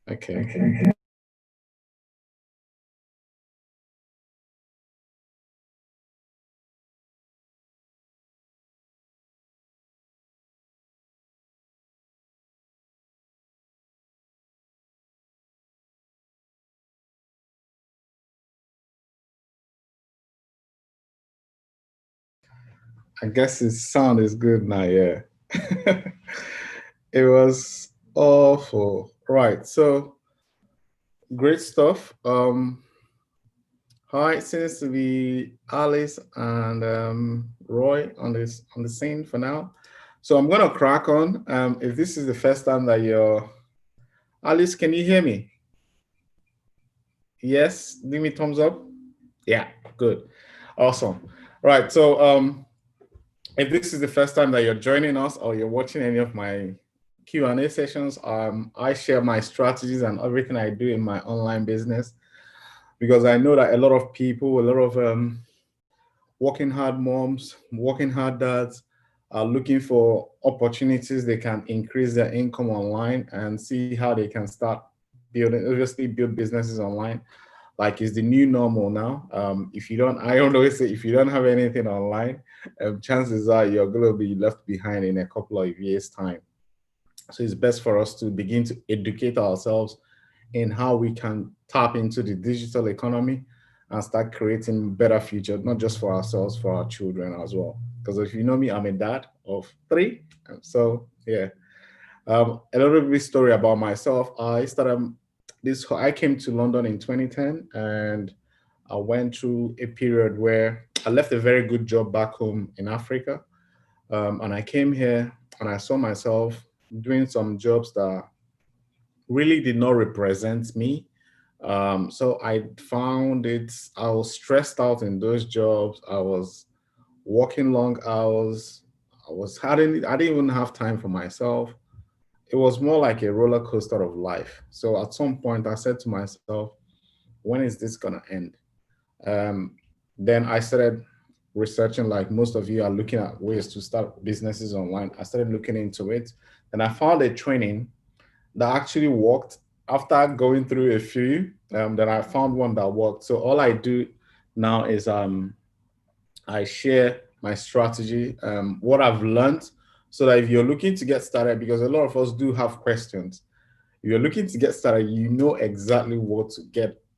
Okay. I guess his sound is good now, yeah. It was awful. Right. So great stuff. Hi, it seems to be Alice and Roy on the scene for now. So I'm gonna crack on. If this is the first time that you're Alice, can you hear me? Yes, give me thumbs up. Yeah, good. Awesome. Right. So if this is the first time that you're joining us or you're watching any of my Q&A sessions, I share my strategies and everything I do in my online business because I know that a lot of people, a lot of working hard moms, working hard dads are looking for opportunities they can increase their income online and see how they can start building, obviously build businesses online. Like it's the new normal now. If you don't, I always say, if you don't have anything online, chances are you're going to be left behind in a couple of years' time. So it's best for us to begin to educate ourselves in how we can tap into the digital economy and start creating better future, not just for ourselves, for our children as well. Because if you know me, I'm a dad of 3. So yeah, a little bit story about myself. I came to London in 2010 and I went through a period where I left a very good job back home in Africa. And I came here and I saw myself doing some jobs that really did not represent me. So I found I was stressed out in those jobs. I was working long hours. I didn't even have time for myself. It was more like a roller coaster of life. So at some point I said to myself, when is this gonna end? Um, then I started researching, like most of you are looking at ways to start businesses online. I started looking into it and I found a training that actually worked. After going through a few, then I found one that worked. So all I do now is I share my strategy, what I've learned, so that if you're looking to get started, because a lot of us do have questions, if you're looking to get started, you know exactly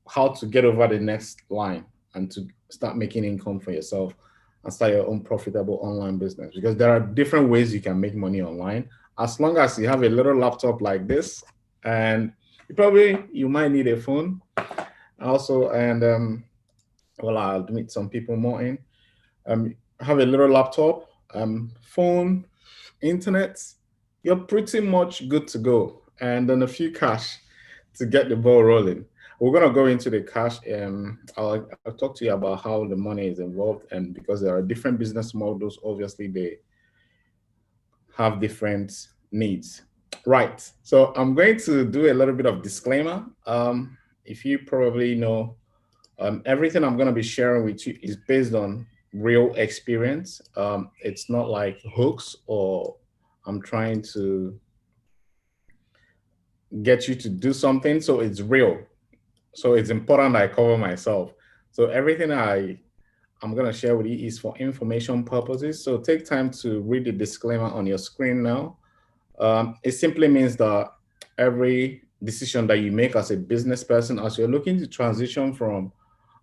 how to get over the next line and to start making income for yourself and start your own profitable online business. Because there are different ways you can make money online. As long as you have a little laptop like this, and you might need a phone also, and well, I'll meet some people more in. Have a little laptop, phone, internet, you're pretty much good to go. And then a few cash to get the ball rolling. We're gonna go into the cash. I'll talk to you about how the money is involved, and because there are different business models, obviously they have different needs. Right. So I'm going to do a little bit of disclaimer. If you probably know, everything I'm going to be sharing with you is based on real experience. It's not like hooks or I'm trying to get you to do something. So it's real. So it's important I cover myself. So everything I'm going to share with you is for information purposes. So take time to read the disclaimer on your screen now. It simply means that every decision that you make as a business person, as you're looking to transition from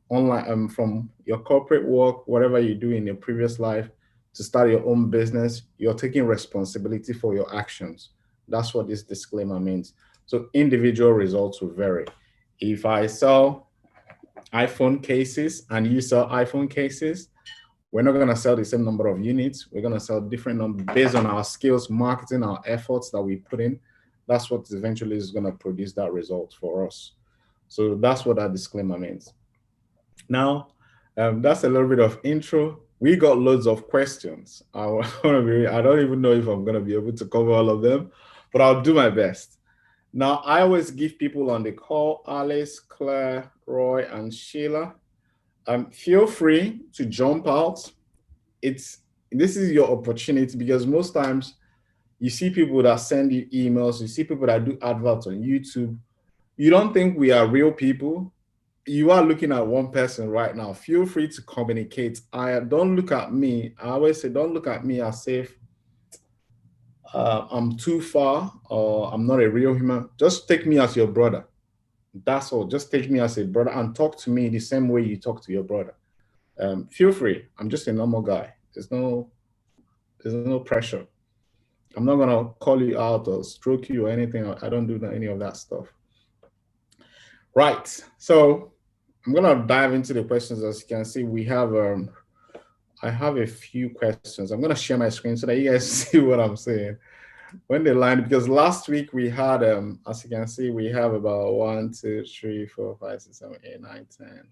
online, from your corporate work, whatever you do in your previous life, to start your own business, you're taking responsibility for your actions. That's what this disclaimer means. So individual results will vary. If I sell iPhone cases and you sell iPhone cases, we're not going to sell the same number of units. We're going to sell different numbers based on our skills, marketing, our efforts that we put in. That's what eventually is going to produce that result for us. So that's what that disclaimer means. Now, that's a little bit of intro. We got loads of questions. I don't even know if I'm going to be able to cover all of them, but I'll do my best. Now, I always give people on the call, Alice, Claire, Roy, and Sheila, Feel free to jump out. This is your opportunity, because most times you see people that send you emails, you see people that do adverts on YouTube. You don't think we are real people. You are looking at one person right now. Feel free to communicate. I don't look at me. I always say, don't look at me as if I'm too far or I'm not a real human. Just take me as your brother. That's all. Just take me as a brother and talk to me the same way you talk to your brother. Feel free. I'm just a normal guy. There's no pressure. I'm not gonna call you out or stroke you or anything. I don't do any of that stuff. Right. So I'm gonna dive into the questions. As you can see, I have a few questions. I'm gonna share my screen so that you guys see what I'm saying when they line, because last week we had as you can see, we have about 1, 2, 3, 4, 5, 6, 7, 8, 9, 10,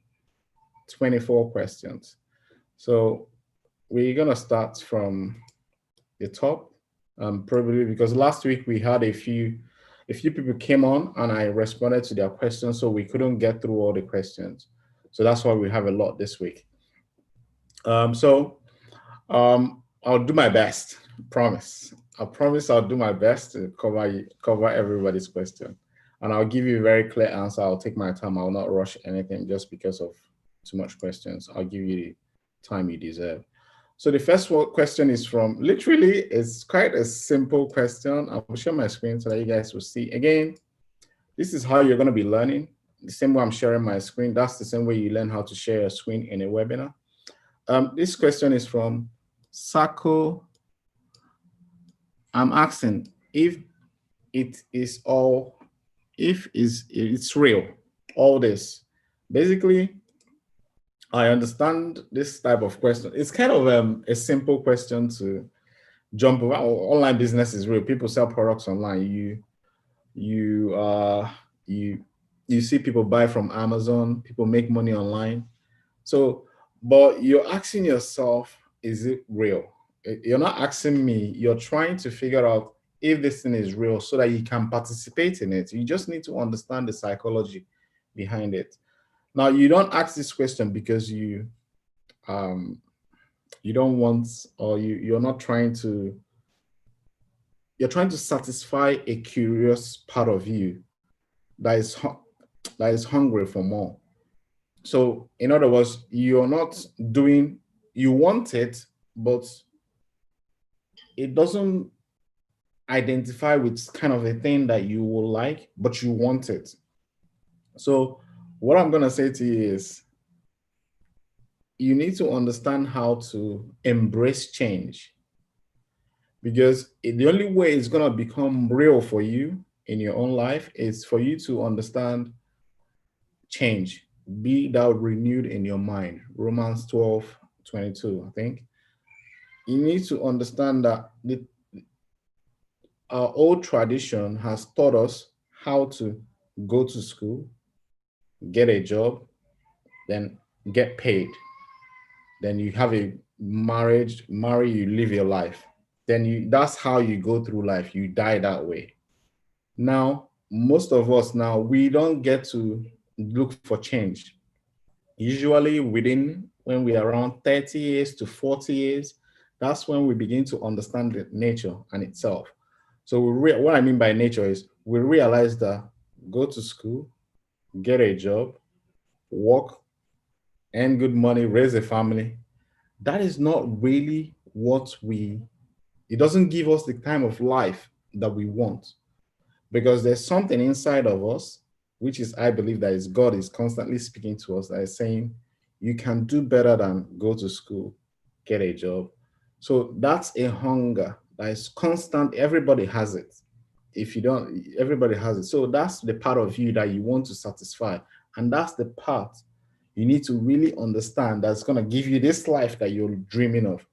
24 questions. So we're gonna start from the top, probably because last week we had a few people came on and I responded to their questions, so we couldn't get through all the questions. So that's why we have a lot this week. I'll do my best. Promise. I promise I'll do my best to cover everybody's question, and I'll give you a very clear answer. I'll take my time. I'll not rush anything just because of too much questions. I'll give you the time you deserve. So the first question is from, literally, it's quite a simple question. I'll share my screen so that you guys will see. Again, this is how you're going to be learning. The same way I'm sharing my screen, that's the same way you learn how to share a screen in a webinar. This question is from Sarko. I'm asking if it's real, all this. Basically, I understand this type of question. It's kind of a simple question to jump over. Online business is real. People sell products online. You see people buy from Amazon. People make money online. So, but you're asking yourself, is it real? You're not asking me. You're trying to figure out if this thing is real so that you can participate in it. You just need to understand the psychology behind it. Now, you don't ask this question because you don't want, or you're not trying to, you're trying to satisfy a curious part of you that is hungry for more. So in other words, you're not doing, you want it, but it doesn't identify with kind of a thing that you will like, but you want it. So what I'm going to say to you is, you need to understand how to embrace change, because the only way it's going to become real for you in your own life is for you to understand change, be thou renewed in your mind. Romans 12:22, I think. You need to understand that our old tradition has taught us how to go to school, get a job, then get paid. Then you have a marriage, marry, you live your life. Then that's how you go through life. You die that way. Now, most of us now, we don't get to look for change. Usually when we are around 30 years to 40 years, that's when we begin to understand the nature and itself. So what I mean by nature is we realize that go to school, get a job, work, earn good money, raise a family. That is not really it doesn't give us the time of life that we want, because there's something inside of us, which is, I believe, that is God is constantly speaking to us, that is saying, you can do better than go to school, get a job. So that's a hunger that is constant. Everybody has it. If you don't, everybody has it. So that's the part of you that you want to satisfy. And that's the part you need to really understand that's going to give you this life that you're dreaming of.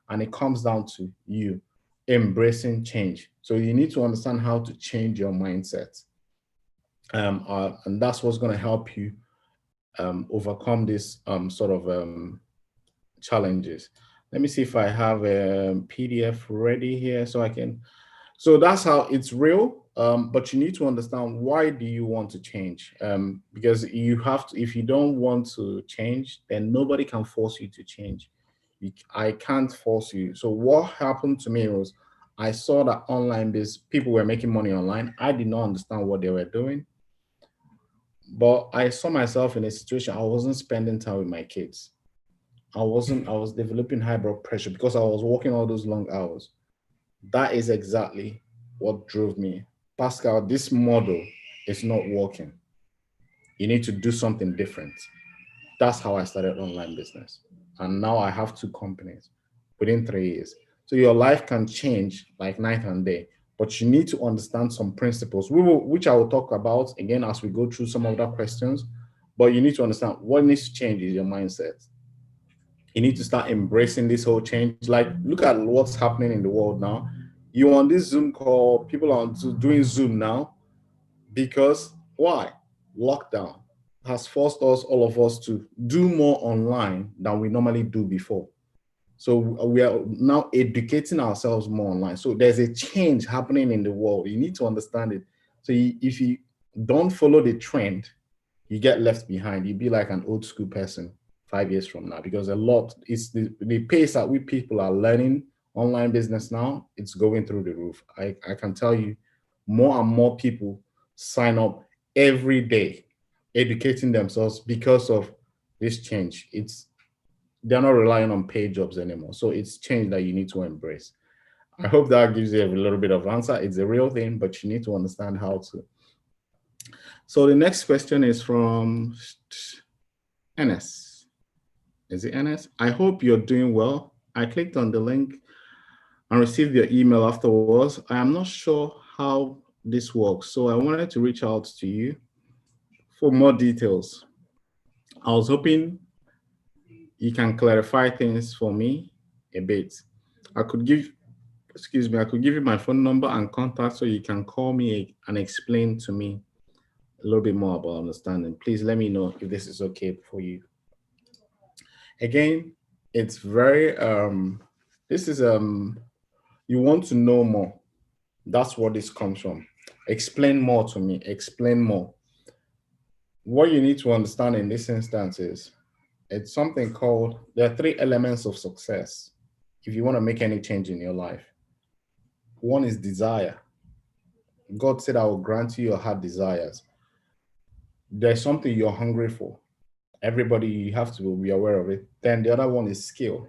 And it comes down to you embracing change. So you need to understand how to change your mindset. And that's what's going to help you overcome this sort of challenges. Let me see if I have a PDF ready here so I can. So that's how it's real. But you need to understand, why do you want to change? Because you have to. If you don't want to change, then nobody can force you to change. I can't force you. So what happened to me was, I saw that online this people were making money online. I did not understand what they were doing, but I saw myself in a situation. I wasn't spending time with my kids. I was developing high blood pressure because I was working all those long hours. That is exactly what drove me. Pascal, this model is not working. You need to do something different. That's how I started online business. And now I have two companies within 3 years. So your life can change like night and day, but you need to understand some principles, which I will talk about again as we go through some of the questions. But you need to understand what needs to change is your mindset. You need to start embracing this whole change. Like, look at what's happening in the world now. You on this Zoom call, people are doing Zoom now because why? Lockdown has forced us, all of us, to do more online than we normally do before. So we are now educating ourselves more online. So there's a change happening in the world. You need to understand it. So if you don't follow the trend, you get left behind. You be like an old school person 5 years from now, because a lot, it's the pace that we people are learning online business now, it's going through the roof. I can tell you, more and more people sign up every day, educating themselves because of this change. They're not relying on paid jobs anymore. So it's change that you need to embrace. I hope that gives you a little bit of answer. It's a real thing, but you need to understand how to. So the next question is from Enes. Is it Enes? I hope you're doing well. I clicked on the link and received your email afterwards. I am not sure how this works, so I wanted to reach out to you for more details. I was hoping you can clarify things for me a bit. I could give, excuse me, I could give you my phone number and contact so you can call me and explain to me a little bit more about understanding. Please let me know if this is okay for you. Again, it's very this is you want to know more. That's what this comes from. Explain more to me. Explain more. What you need to understand in this instance is, it's something called, there are three elements of success if you want to make any change in your life. One is desire. God said, I will grant you your heart desires. There's something you're hungry for. Everybody, you have to be aware of it. Then the other one is skill.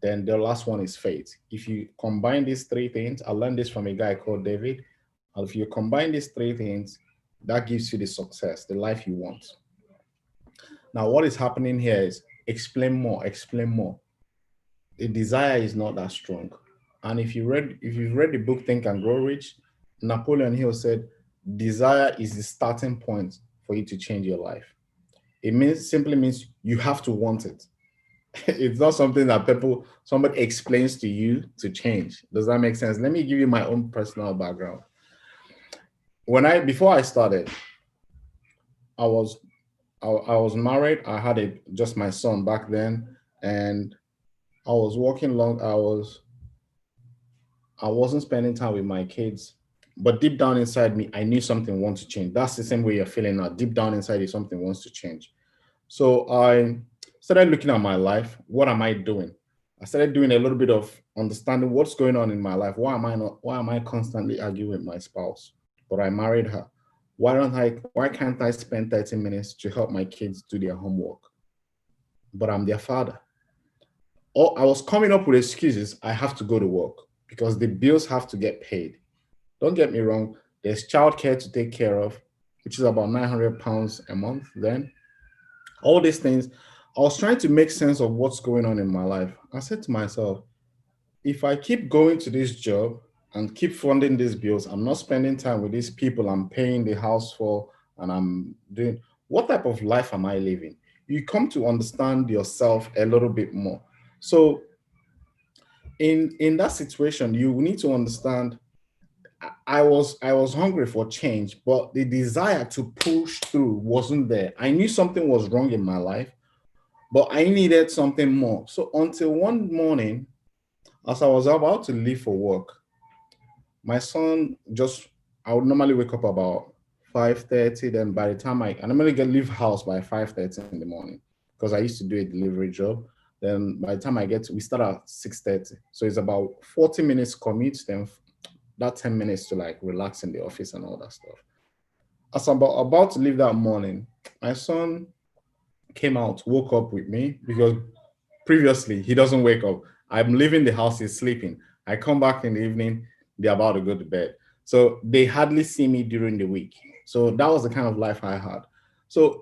Then the last one is faith. If you combine these three things, I learned this from a guy called David. And if you combine these three things, that gives you the success, the life you want. Now, what is happening here is, explain more, explain more. The desire is not that strong. And if you've read the book Think and Grow Rich, Napoleon Hill said, desire is the starting point for you to change your life. Simply means you have to want it. It's not something that somebody explains to you to change. Does that make sense? Let me give you my own personal background. Before I started, I was married. I had just my son back then, and I was working long hours. I wasn't spending time with my kids, but deep down inside me, I knew something wants to change. That's the same way you're feeling now. Deep down inside you, something wants to change. So I started looking at my life. What am I doing? I started doing a little bit of understanding what's going on in my life. Why am I constantly arguing with my spouse? But I married her. Why can't I spend 30 minutes to help my kids do their homework? But I'm their father. I was coming up with excuses. I have to go to work because the bills have to get paid. Don't get me wrong. There's childcare to take care of, which is about £900 a month. Then all these things, I was trying to make sense of what's going on in my life. I said to myself, if I keep going to this job and keep funding these bills, I'm not spending time with these people I'm paying the house for, and I'm doing, what type of life am I living? You come to understand yourself a little bit more. So in that situation, you need to understand, I was hungry for change, but the desire to push through wasn't there. I knew something was wrong in my life, but I needed something more. So until one morning, as I was about to leave for work, My son I would normally wake up about 5:30. Then by the time I normally leave house by 5:30 in the morning because I used to do a delivery job. Then by the time we start at 6:30. So it's about 40 minutes commute, then that 10 minutes to like relax in the office and all that stuff. As I'm about to leave that morning, my son came out, woke up with me because previously he doesn't wake up. I'm leaving the house, he's sleeping. I come back in the evening, they're about to go to bed. So they hardly see me during the week. So that was the kind of life I had. So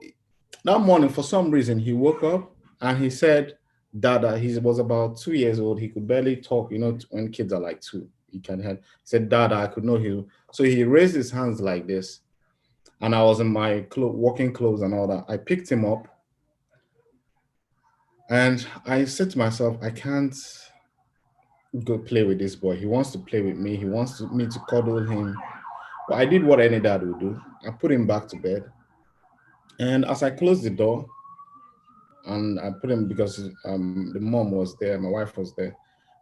that morning, for some reason, he woke up and he said, Dada, he was about 2 years old. He could barely talk, when kids are like two, he can hear. He said, Dada, I could not hear. So he raised his hands like this. And I was in my working clothes and all that. I picked him up and I said to myself, I can't go play with this boy. He wants to play with me. He wants me to cuddle him. But I did what any dad would do. I put him back to bed. And as I closed the door, and I put him because the mom was there, my wife was there.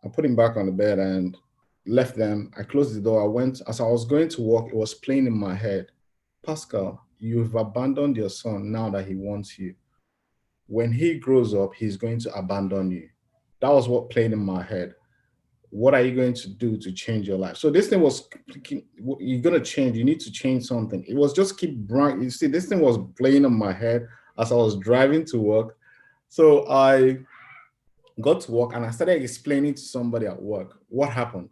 I put him back on the bed and left them. I closed the door. I went, as I was going to work, it was playing in my head. Paschal, you've abandoned your son now that he wants you. When he grows up, he's going to abandon you. That was what played in my head. What are you going to do to change your life? So this thing was, you're going to change. You need to change something. It was just keep bright. You see, this thing was playing in my head as I was driving to work. So I got to work and I started explaining to somebody at work what happened.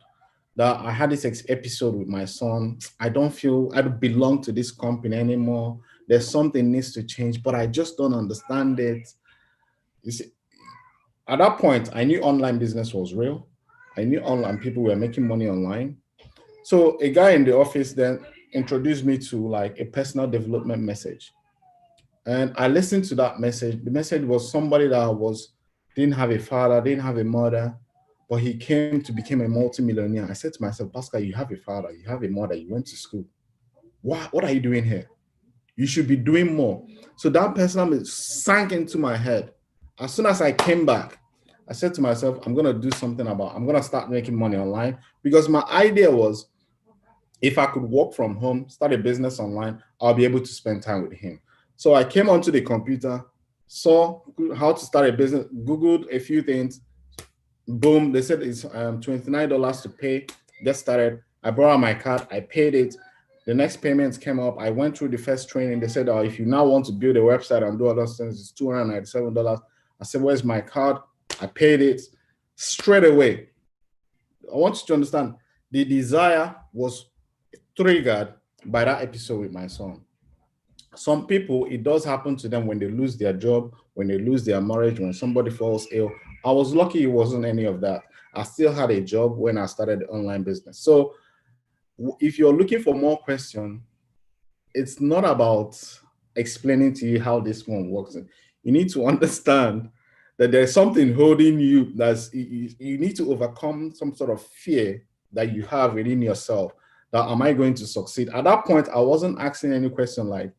That I had this episode with my son. I don't feel I don't belong to this company anymore. There's something needs to change, but I just don't understand it. You see, at that point, I knew online business was real. I knew online people were making money online. So a guy in the office then introduced me to like a personal development message. And I listened to that message. The message was somebody that didn't have a father, didn't have a mother, but he came to become a multimillionaire. I said to myself, Pascal, you have a father, you have a mother, you went to school. What are you doing here? You should be doing more. So that person sank into my head. As soon as I came back, I said to myself, I'm going to do something I'm going to start making money online because my idea was if I could work from home, start a business online, I'll be able to spend time with him. So I came onto the computer, saw how to start a business, Googled a few things. Boom, they said it's $29 to pay. Get started. I brought out my card, I paid it. The next payments came up. I went through the first training. They said, if you now want to build a website and do other things, it's $297. I said, where's my card? I paid it straight away. I want you to understand the desire was triggered by that episode with my son. Some people, it does happen to them when they lose their job, when they lose their marriage, when somebody falls ill. I was lucky it wasn't any of that. I still had a job when I started the online business. So if you're looking for more questions, it's not about explaining to you how this one works. You need to understand that there's something holding you. You need to overcome some sort of fear that you have within yourself. That am I going to succeed? At that point, I wasn't asking any question like,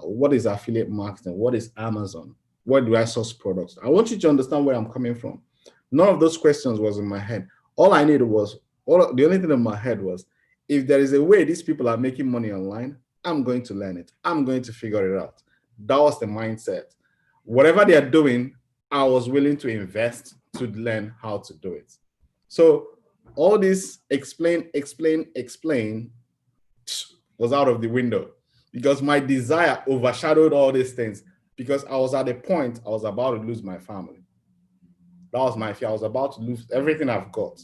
what is affiliate marketing? What is Amazon? Where do I source products? I want you to understand where I'm coming from. None of those questions was in my head. All I needed was, the only thing in my head was, if there is a way these people are making money online, I'm going to learn it. I'm going to figure it out. That was the mindset. Whatever they are doing, I was willing to invest to learn how to do it. So all this explain was out of the window because my desire overshadowed all these things because I was at a point I was about to lose my family. That was my fear. I was about to lose everything I've got.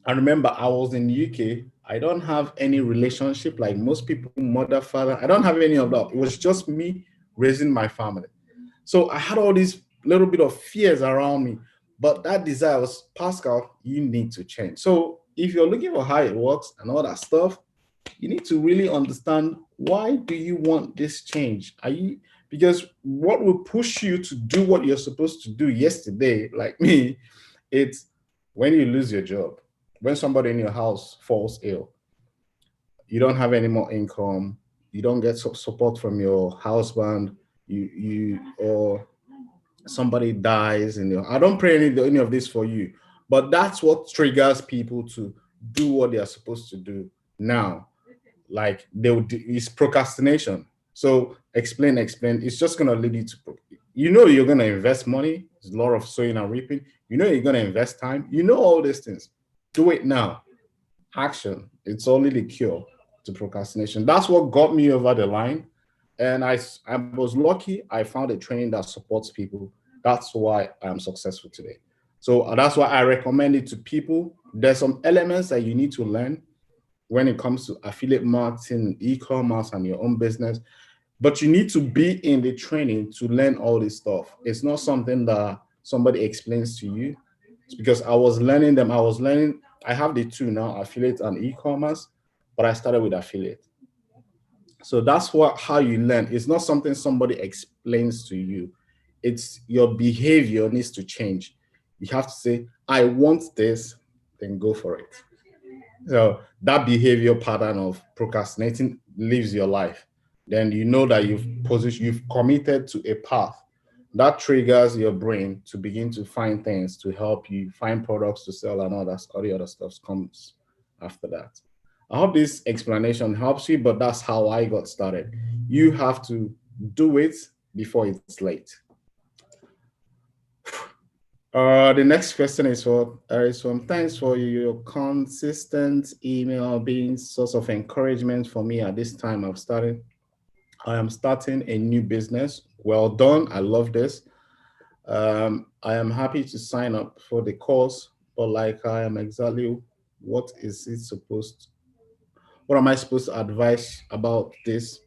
And remember, I was in the UK. I don't have any relationship like most people, mother, father. I don't have any of that. It was just me raising my family. So I had all these little bit of fears around me. But that desire was, Pascal, you need to change. So if you're looking for how it works and all that stuff, you need to really understand, why do you want this change? Because what will push you to do what you're supposed to do yesterday, like me, it's when you lose your job, when somebody in your house falls ill, you don't have any more income, you don't get support from your husband, or somebody dies, and I don't pray any of this for you, but that's what triggers people to do what they are supposed to do now. Like it's procrastination. So explain. It's just gonna lead you to, you're gonna invest money. There's a lot of sowing and reaping. You're gonna invest time. All these things. Do it now. Action. It's only the cure to procrastination. That's what got me over the line. And I was lucky. I found a training that supports people. That's why I'm successful today. So that's why I recommend it to people. There's some elements that you need to learn when it comes to affiliate marketing, e-commerce, and your own business. But you need to be in the training to learn all this stuff. It's not something that somebody explains to you. It's because I was learning them. I have the two now, affiliate and e-commerce, but I started with affiliate. So that's how you learn. It's not something somebody explains to you. It's your behavior needs to change. You have to say, I want this, then go for it. So that behavior pattern of procrastinating lives your life. Then you know that you've committed to a path that triggers your brain to begin to find things to help you find products to sell, and all the other stuff comes after that. I hope this explanation helps you, but that's how I got started. You have to do it before it's late. The next question is from thanks for your consistent email being source of encouragement for me at this time I am starting a new business. Well done. I love this. I am happy to sign up for the course, but like I am exactly what am I supposed to advise about this?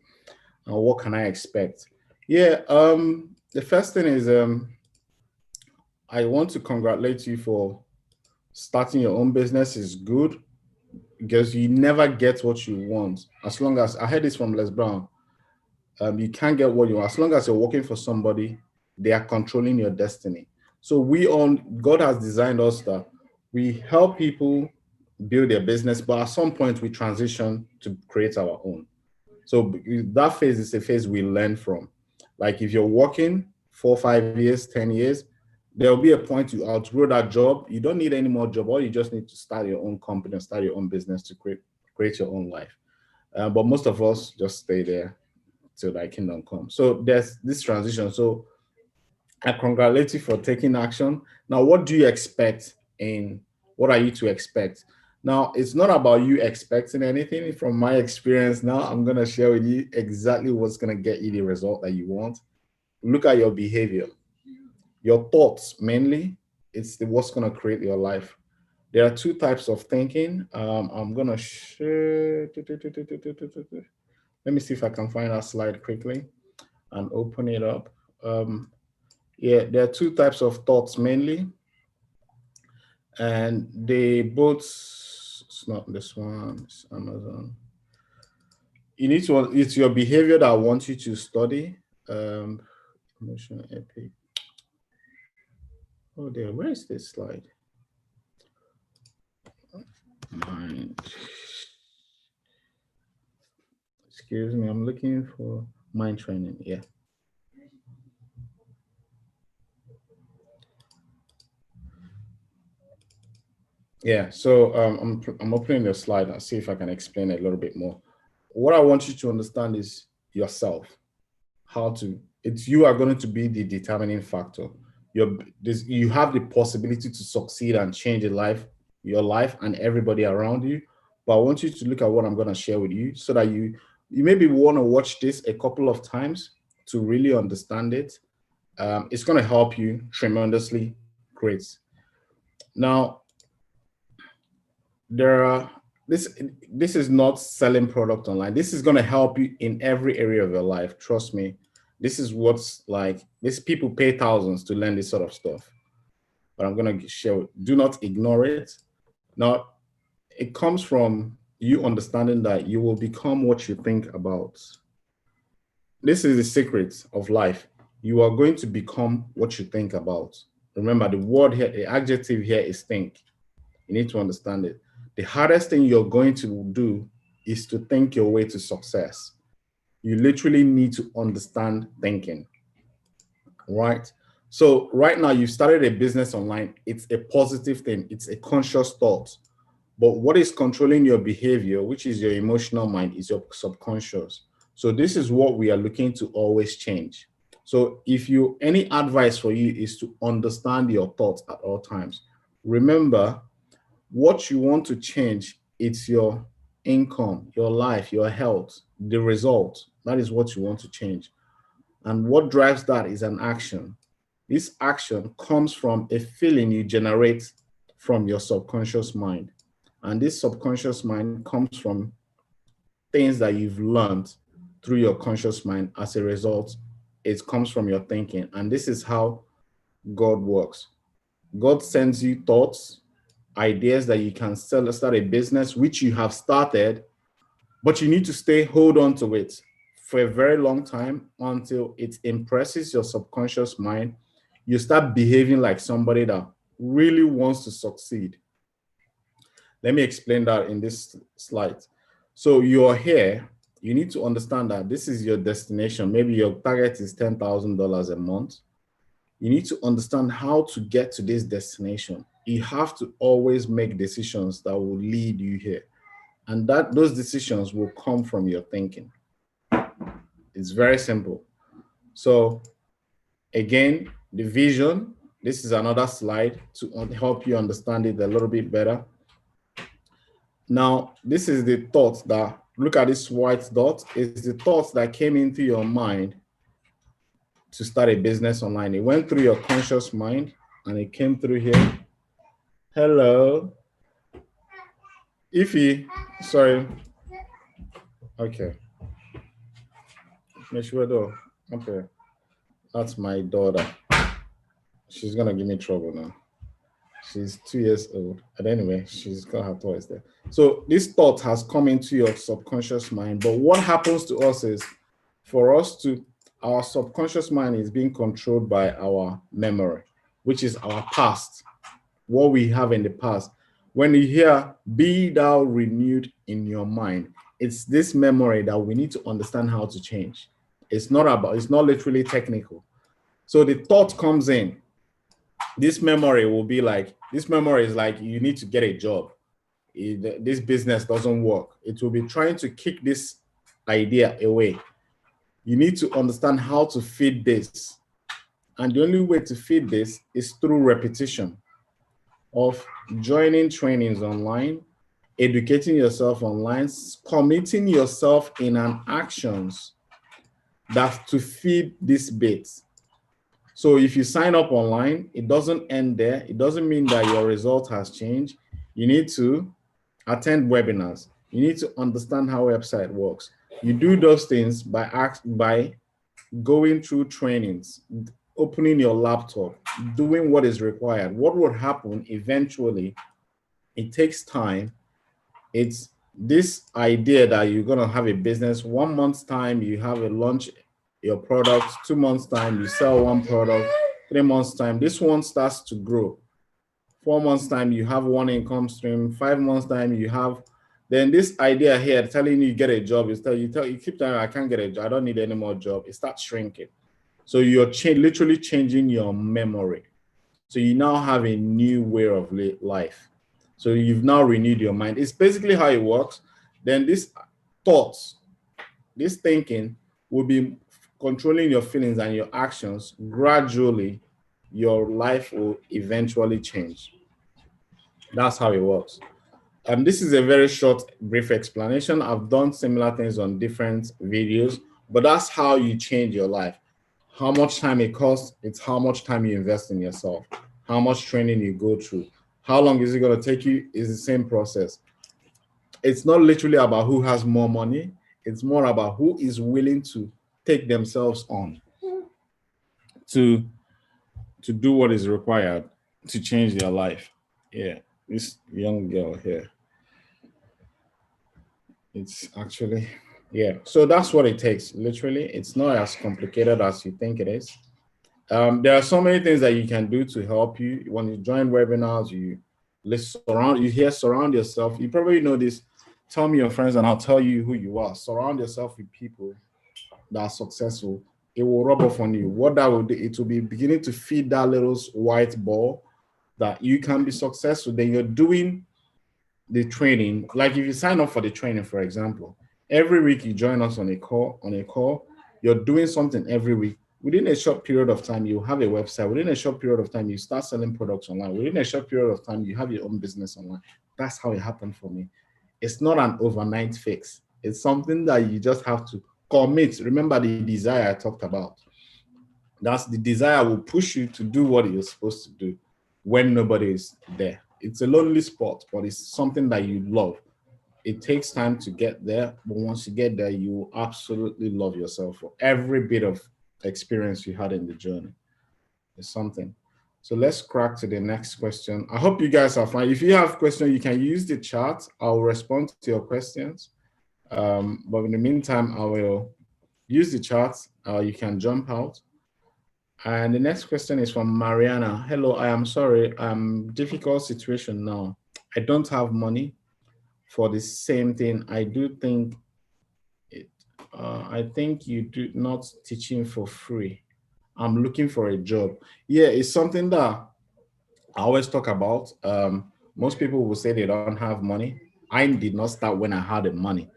And what can I expect? Yeah, the first thing is I want to congratulate you for starting your own business. Is good because you never get what you want. As long as I heard this from Les Brown, you can't get what you want. As long as you're working for somebody, they are controlling your destiny. So God has designed us that we help people build their business, but at some point we transition to create our own. So that phase is a phase we learn from. Like if you're working 4, 5 years, 10 years, there'll be a point you outgrow that job. You don't need any more job. All you just need to start your own company, start your own business to create your own life. But most of us just stay there till thy kingdom come. So there's this transition. So I congratulate you for taking action. Now, what do you expect what are you to expect? Now, it's not about you expecting anything. From my experience now, I'm going to share with you exactly what's going to get you the result that you want. Look at your behavior. Your thoughts, mainly, it's what's going to create your life. There are two types of thinking. I'm going to share. Let me see if I can find that slide quickly and open it up. Yeah, there are two types of thoughts mainly. And they both, it's not this one, it's Amazon. It's your behavior that I want you to study. Emotional epic. Oh, there, where is this slide? Mind. Excuse me, I'm looking for mind training. Yeah. Yeah, so I'm opening the slide and see if I can explain it a little bit more. What I want you to understand is yourself. You are going to be the determining factor. You have the possibility to succeed and change your life and everybody around you. But I want you to look at what I'm going to share with you so that you maybe want to watch this a couple of times to really understand it. It's going to help you tremendously. Great. Now, this is not selling product online. This is going to help you in every area of your life. Trust me. This is what's like. These people pay thousands to learn this sort of stuff. But I'm going to share. Do not ignore it. Now, it comes from you understanding that you will become what you think about. This is the secret of life. You are going to become what you think about. Remember, the word here, the adjective here is think. You need to understand it. The hardest thing you're going to do is to think your way to success. You literally need to understand thinking, right? So right now you've started a business online. It's a positive thing. It's a conscious thought. But what is controlling your behavior, which is your emotional mind, is your subconscious. So this is what we are looking to always change. So if you, any advice for you is to understand your thoughts at all times. Remember, what you want to change, it's your income, your life, your health, the result. That is what you want to change. And what drives that is an action. This action comes from a feeling you generate from your subconscious mind. And this subconscious mind comes from things that you've learned through your conscious mind. As a result, it comes from your thinking. And this is how God works. God sends you thoughts, ideas that you can start a business, which you have started, but you need to hold on to it for a very long time until it impresses your subconscious mind. You start behaving like somebody that really wants to succeed. Let me explain that in this slide. So you're here, you need to understand that this is your destination. Maybe your target is $10,000 a month. You need to understand how to get to this destination. You have to always make decisions that will lead you here. And those decisions will come from your thinking. It's very simple. So again, the vision, this is another slide to help you understand it a little bit better. Now, this is the thoughts that, look at this white dot, is the thoughts that came into your mind to start a business online. It went through your conscious mind and it came through here. Hello. Ify, sorry. Okay. Okay. That's my daughter. She's gonna give me trouble now. She's 2 years old. But anyway, she's got her toys there. So this thought has come into your subconscious mind. But what happens to us is, our subconscious mind is being controlled by our memory, which is our past, what we have in the past. When you hear, be thou renewed in your mind, it's this memory that we need to understand how to change. It's not literally technical. So the thought comes in. This memory is like, you need to get a job. This business doesn't work. It will be trying to kick this idea away. You need to understand how to feed this. And the only way to feed this is through repetition of joining trainings online, educating yourself online, committing yourself in an actions that to feed this bit. So if you sign up online, it doesn't end there. It doesn't mean that your result has changed. You need to attend webinars. You need to understand how website works. You do those things by going through trainings, opening your laptop, doing what is required. What would happen eventually, it takes time. It's this idea that you're gonna have a business. 1 month's time, you have a launch your product. 2 months time, you sell one product. 3 months time, this one starts to grow. 4 months time, you have one income stream. 5 months time, you have, then this idea here telling you get a job, you keep telling I can't get a job, I don't need any more job. It starts shrinking. So you're literally changing your memory. So you now have a new way of life. So you've now renewed your mind. It's basically how it works. Then this thoughts, this thinking will be controlling your feelings and your actions. Gradually, your life will eventually change. That's how it works. This is a very short, brief explanation. I've done similar things on different videos, but that's how you change your life. How much time it costs, it's how much time you invest in yourself, how much training you go through. How long is it going to take you is the same process. It's not literally about who has more money. It's more about who is willing to take themselves on to do what is required to change their life. Yeah, this young girl here. It's actually, yeah. So that's what it takes. Literally, it's not as complicated as you think it is. There are so many things that you can do to help you. When you join webinars, you surround yourself. You probably know this. Tell me your friends and I'll tell you who you are. Surround yourself with people that are successful. It will rub off on you. What that will do, it will be beginning to feed that little white ball that you can be successful. Then you're doing the training, like if you sign up for the training, for example, every week you join us on a call, you're doing something every week. Within a short period of time, you have a website. Within a short period of time, you start selling products online. Within a short period of time, you have your own business online. That's how it happened for me. It's not an overnight fix. It's something that you just have to commit. Remember the desire I talked about. That's the desire will push you to do what you're supposed to do when nobody is there. It's a lonely spot, but it's something that you love. It takes time to get there, but once you get there, you will absolutely love yourself for every bit of experience you had in the journey. It's something. So let's crack to the next question. I hope you guys are fine. If you have questions, you can use the chat. I'll respond to your questions. But in the meantime, I will use the chat. You can jump out. And the next question is from Mariana. Hello, I am sorry. Difficult situation now. I don't have money for the same thing. I do think I think you do not teaching for free. I'm looking for a job. Yeah, it's something that I always talk about. Most people will say they don't have money. I did not start when I had the money.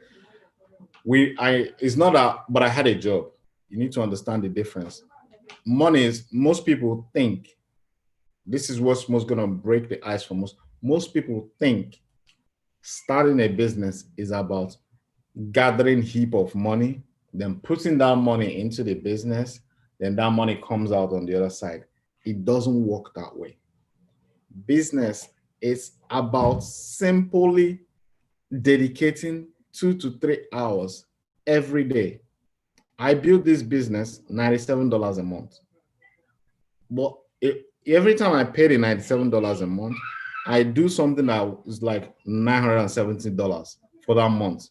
It's not that, but I had a job. You need to understand the difference. Money is, most people think, this is what's most gonna break the ice for most. Most people think starting a business is about gathering heap of money, then putting that money into the business, then that money comes out on the other side. It doesn't work that way. Business is about simply dedicating 2 to 3 hours every day. I built this business $97 a month. But every time I pay the $97 a month, I do something that was like $970 for that month.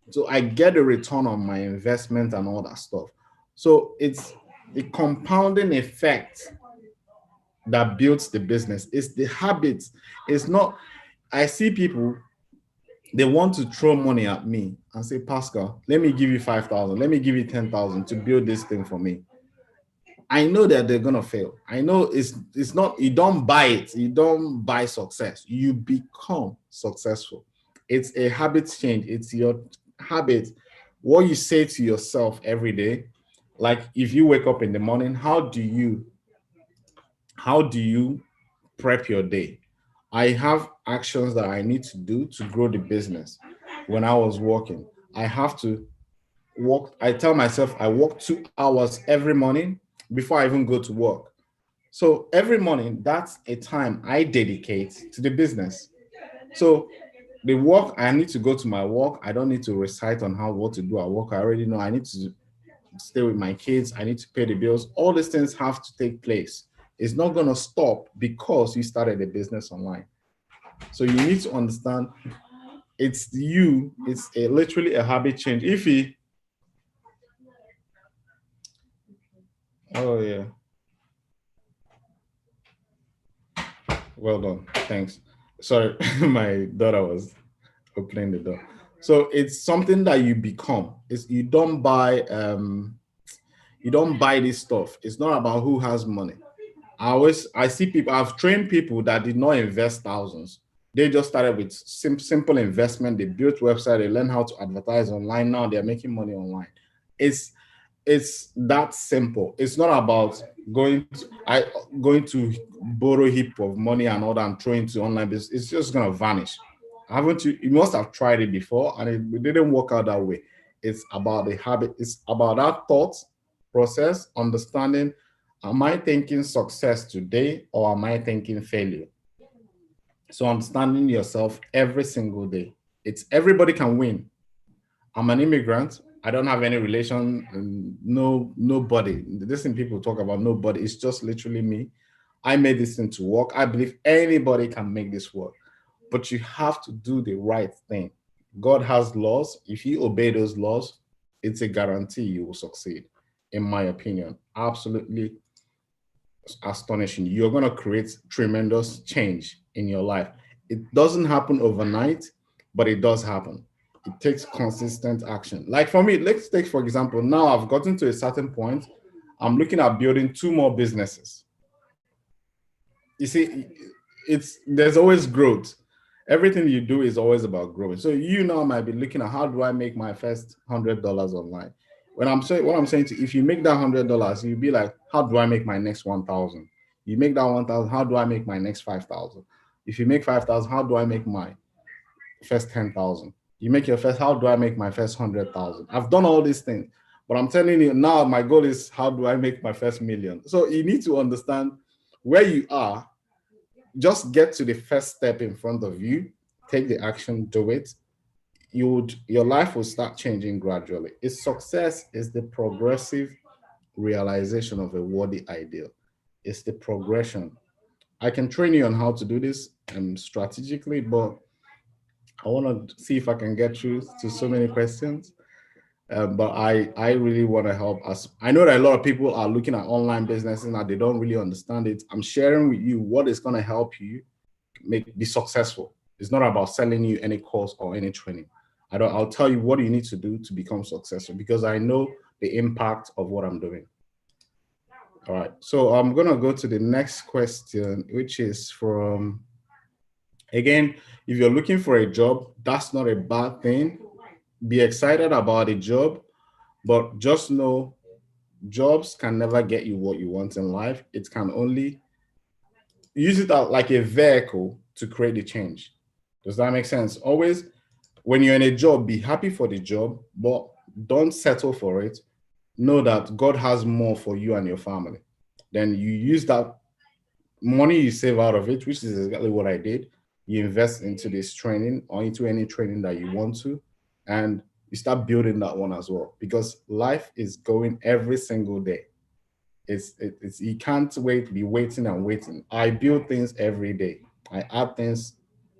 So I get a return on my investment and all that stuff. So it's the compounding effect that builds the business. It's the habits. It's not, I see people, they want to throw money at me and say, Pascal, let me give you 5,000, let me give you 10,000 to build this thing for me. I know that they're gonna fail. I know it's not, you don't buy it, you don't buy success, you become successful. It's a habit change, it's your habit, what you say to yourself every day. Like if you wake up in the morning, how do you prep your day? I have actions that I need to do to grow the business. When I was working, I have to walk. I tell myself I walk 2 hours every morning before I even go to work. So every morning, that's a time I dedicate to the business. So the work, I need to go to my work. I don't need to recite on what to do at work. I already know I need to stay with my kids. I need to pay the bills. All these things have to take place. It's not going to stop because you started a business online. So you need to understand it's literally a habit change. Oh yeah. Well done. Thanks. Sorry, my daughter was opening the door. So it's something that you become. It's you don't buy this stuff. It's not about who has money. I see people, I've trained people that did not invest thousands. They just started with simple investment. They built website, they learned how to advertise online. Now they're making money online. It's it's that simple. It's not about going to borrow a heap of money and all that and throwing to online business. It's just gonna vanish. Haven't you? You must have tried it before, and it didn't work out that way. It's about the habit. It's about that thought process, understanding. Am I thinking success today or am I thinking failure? So understanding yourself every single day. It's everybody can win. I'm an immigrant. I don't have any relation, nobody. This thing people talk about nobody. It's just literally me. I made this thing to work. I believe anybody can make this work, but you have to do the right thing. God has laws. If you obey those laws, it's a guarantee you will succeed, in my opinion. Absolutely astonishing. You're going to create tremendous change in your life. It doesn't happen overnight, but it does happen. It takes consistent action. Like for me, let's take, for example, now I've gotten to a certain point. I'm looking at building 2 more businesses. You see, there's always growth. everything you do is always about growing. So you now might be looking at how do I make my first $100 online? When I'm saying what I'm saying to, if you make that $100, you'll be like, how do I make my next 1,000? You make that 1,000, how do I make my next 5,000? If you make 5,000, how do I make my first 10,000? You make your first, how do I make my first 100,000? I've done all these things, but I'm telling you now, my goal is how do I make my first million? So you need to understand where you are. Just get to the first step in front of you, take the action, do it. Your life will start changing gradually. Its success is the progressive realization of a worthy ideal. It's the progression. I can train you on how to do this strategically, but I want to see if I can get through to so many questions. But I really want to help us. I know that a lot of people are looking at online businesses and they don't really understand it. I'm sharing with you what is going to help you be successful. It's not about selling you any course or any training. I'll tell you what you need to do to become successful because I know the impact of what I'm doing. All right, so I'm going to go to the next question, which is from, again, if you're looking for a job, that's not a bad thing. Be excited about a job, but just know jobs can never get you what you want in life. It can only use it like a vehicle to create the change. Does that make sense? Always, when you're in a job, be happy for the job, but don't settle for it. Know that God has more for you and your family. Then you use that money you save out of it, which is exactly what I did. You invest into this training or into any training that you want to, and you start building that one as well. Because life is going every single day. It's you can't be waiting and waiting. I build things every day. I add things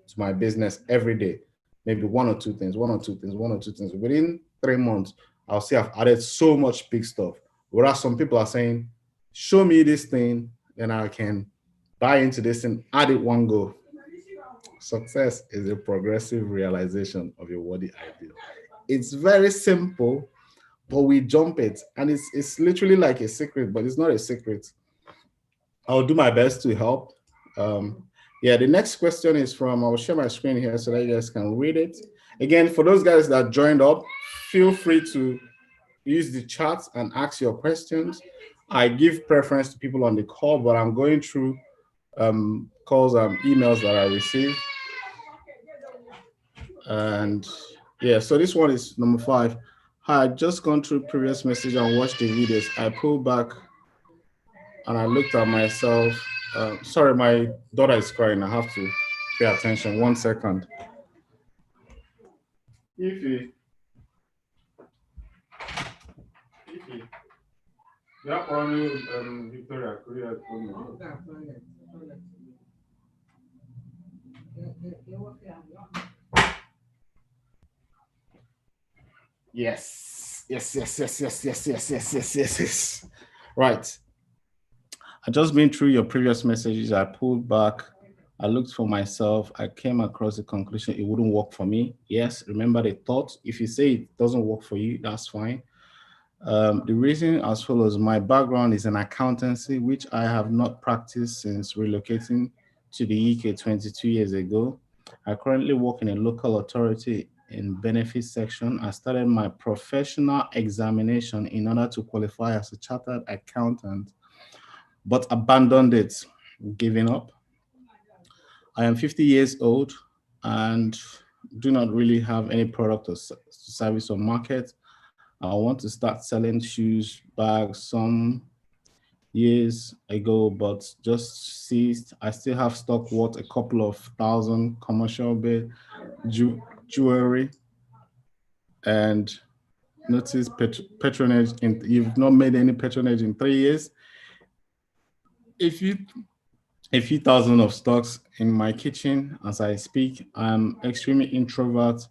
to my business every day. Maybe one or two things. Within 3 months, I'll say I've added so much big stuff. Whereas some people are saying, show me this thing, then I can buy into this and add it one go. Success is a progressive realization of your worthy ideal. It's very simple, but we jump it. And it's literally like a secret, but it's not a secret. I'll do my best to help. Yeah, the next question is from, I'll share my screen here so that you guys can read it. Again, for those guys that joined up, feel free to use the chat and ask your questions. I give preference to people on the call, but I'm going through calls and emails that I received. And yeah, so this one is number 5. Hi, I just gone through previous message and watched the videos. I pulled back and I looked at myself. Sorry, my daughter is crying. I have to pay attention. 1 second. Ify. Yeah, probably Victoria, Korea. Yes. Right. I just been through your previous messages. I pulled back. I looked for myself. I came across the conclusion it wouldn't work for me. Yes, remember the thought. If you say it doesn't work for you, that's fine. The reason as follows: my background is in accountancy, which I have not practiced since relocating to the UK 22 years ago. I currently work in a local authority in benefits section. I started my professional examination in order to qualify as a chartered accountant, but abandoned it, giving up. I am 50 years old and do not really have any product or service or market. I want to start selling shoes, bags some years ago, but just ceased. I still have stock worth a couple of thousand commercial jewelry, and notice patronage. You've not made any patronage in 3 years. A few thousand of stocks in my kitchen as I speak. I'm extremely introvert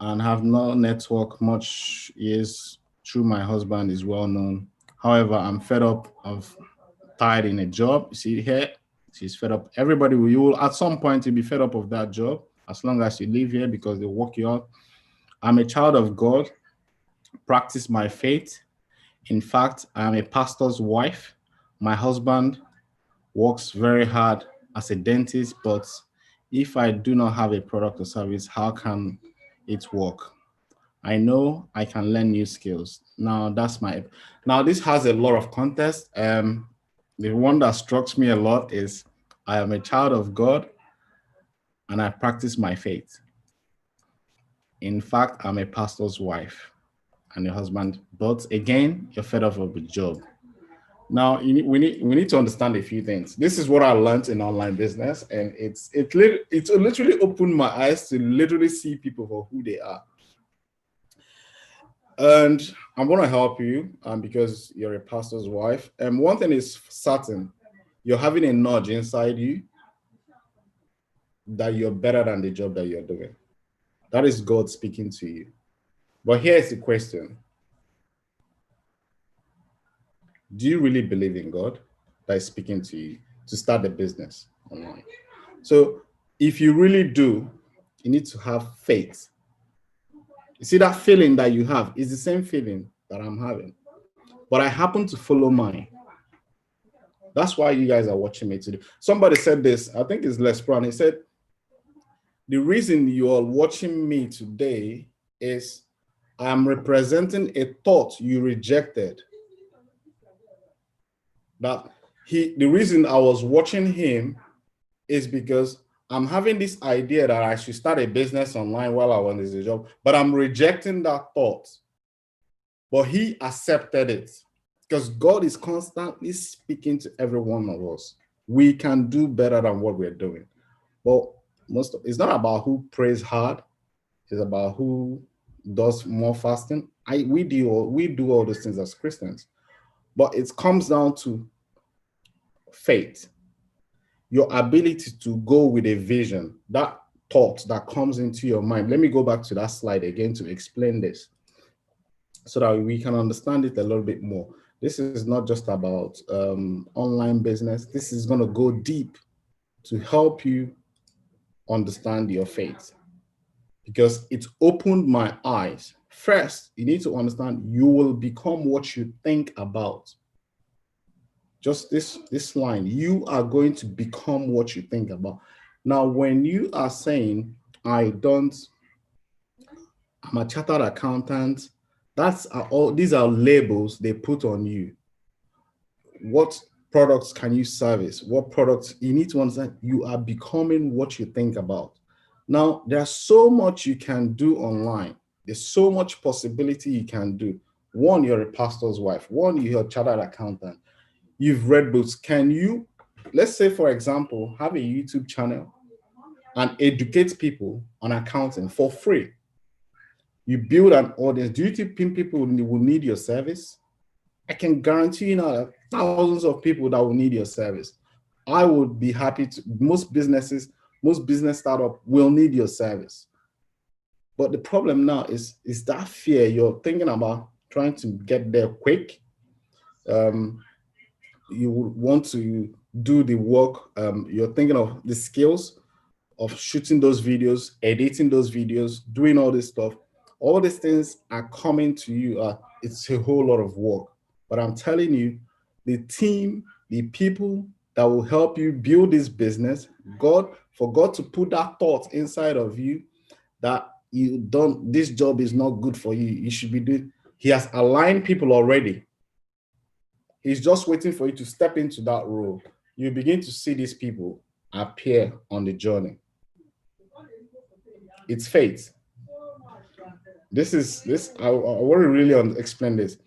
and have no network much years through my husband is well known. However, I'm fed up of tied in a job. See here, she's fed up. Everybody you will at some point you'll be fed up of that job as long as you live here because they work you out. I'm a child of God, practice my faith. In fact, I'm a pastor's wife. My husband works very hard as a dentist, but If I do not have a product or service, how can it work? I know I can learn new skills. Now now this has a lot of context. The one that strikes me a lot is I am a child of God and I practice my faith. In fact, I'm a pastor's wife and a husband, but again, you're fed up with the job. Now, we need to understand a few things. This is what I learned in online business, and it literally opened my eyes to literally see people for who they are. And I'm going to help you because you're a pastor's wife. And one thing is certain, you're having a nudge inside you that you're better than the job that you're doing. That is God speaking to you. But here's the question. Do you really believe in God that is speaking to you to start the business online? So if you really do, you need to have faith. You see, that feeling that you have is the same feeling that I'm having, but I happen to follow mine. That's why you guys are watching me today. Somebody said this, I think it's Les Brown. He said, the reason you are watching me today is I'm representing a thought you rejected. The reason I was watching him is because I'm having this idea that I should start a business online while I want this job, but I'm rejecting that thought. But he accepted it because God is constantly speaking to every one of us. We can do better than what we're doing. But it's not about who prays hard. It's about who does more fasting. We do all those things as Christians, but it comes down to faith, your ability to go with a vision, that thought that comes into your mind. Let me go back to that slide again to explain this so that we can understand it a little bit more. This is not just about online business. This is going to go deep to help you understand your faith because it opened my eyes. First, you need to understand you will become what you think about. Just this line, you are going to become what you think about. Now, when you are saying, I'm a chartered accountant, these are labels they put on you. What products can you service? What products you need to understand? You are becoming what you think about. Now, there's so much you can do online. There's so much possibility you can do. One, you're a pastor's wife. One, you're a chartered accountant. You've read books. Can you, let's say, for example, have a YouTube channel and educate people on accounting for free? You build an audience. Do you think people will need your service? I can guarantee you now that thousands of people that will need your service. I would be happy to, most business startup will need your service. But the problem now is that fear. You're thinking about trying to get there quick. You would want to do the work. You're thinking of the skills of shooting those videos, editing those videos, doing all this stuff. All these things are coming to you. It's a whole lot of work. But I'm telling you, the team, the people that will help you build this business, for God to put that thought inside of you that this job is not good for you. You should be doing. He has aligned people already. He's just waiting for you to step into that role. You begin to see these people appear on the journey. It's faith. I want to really explain this.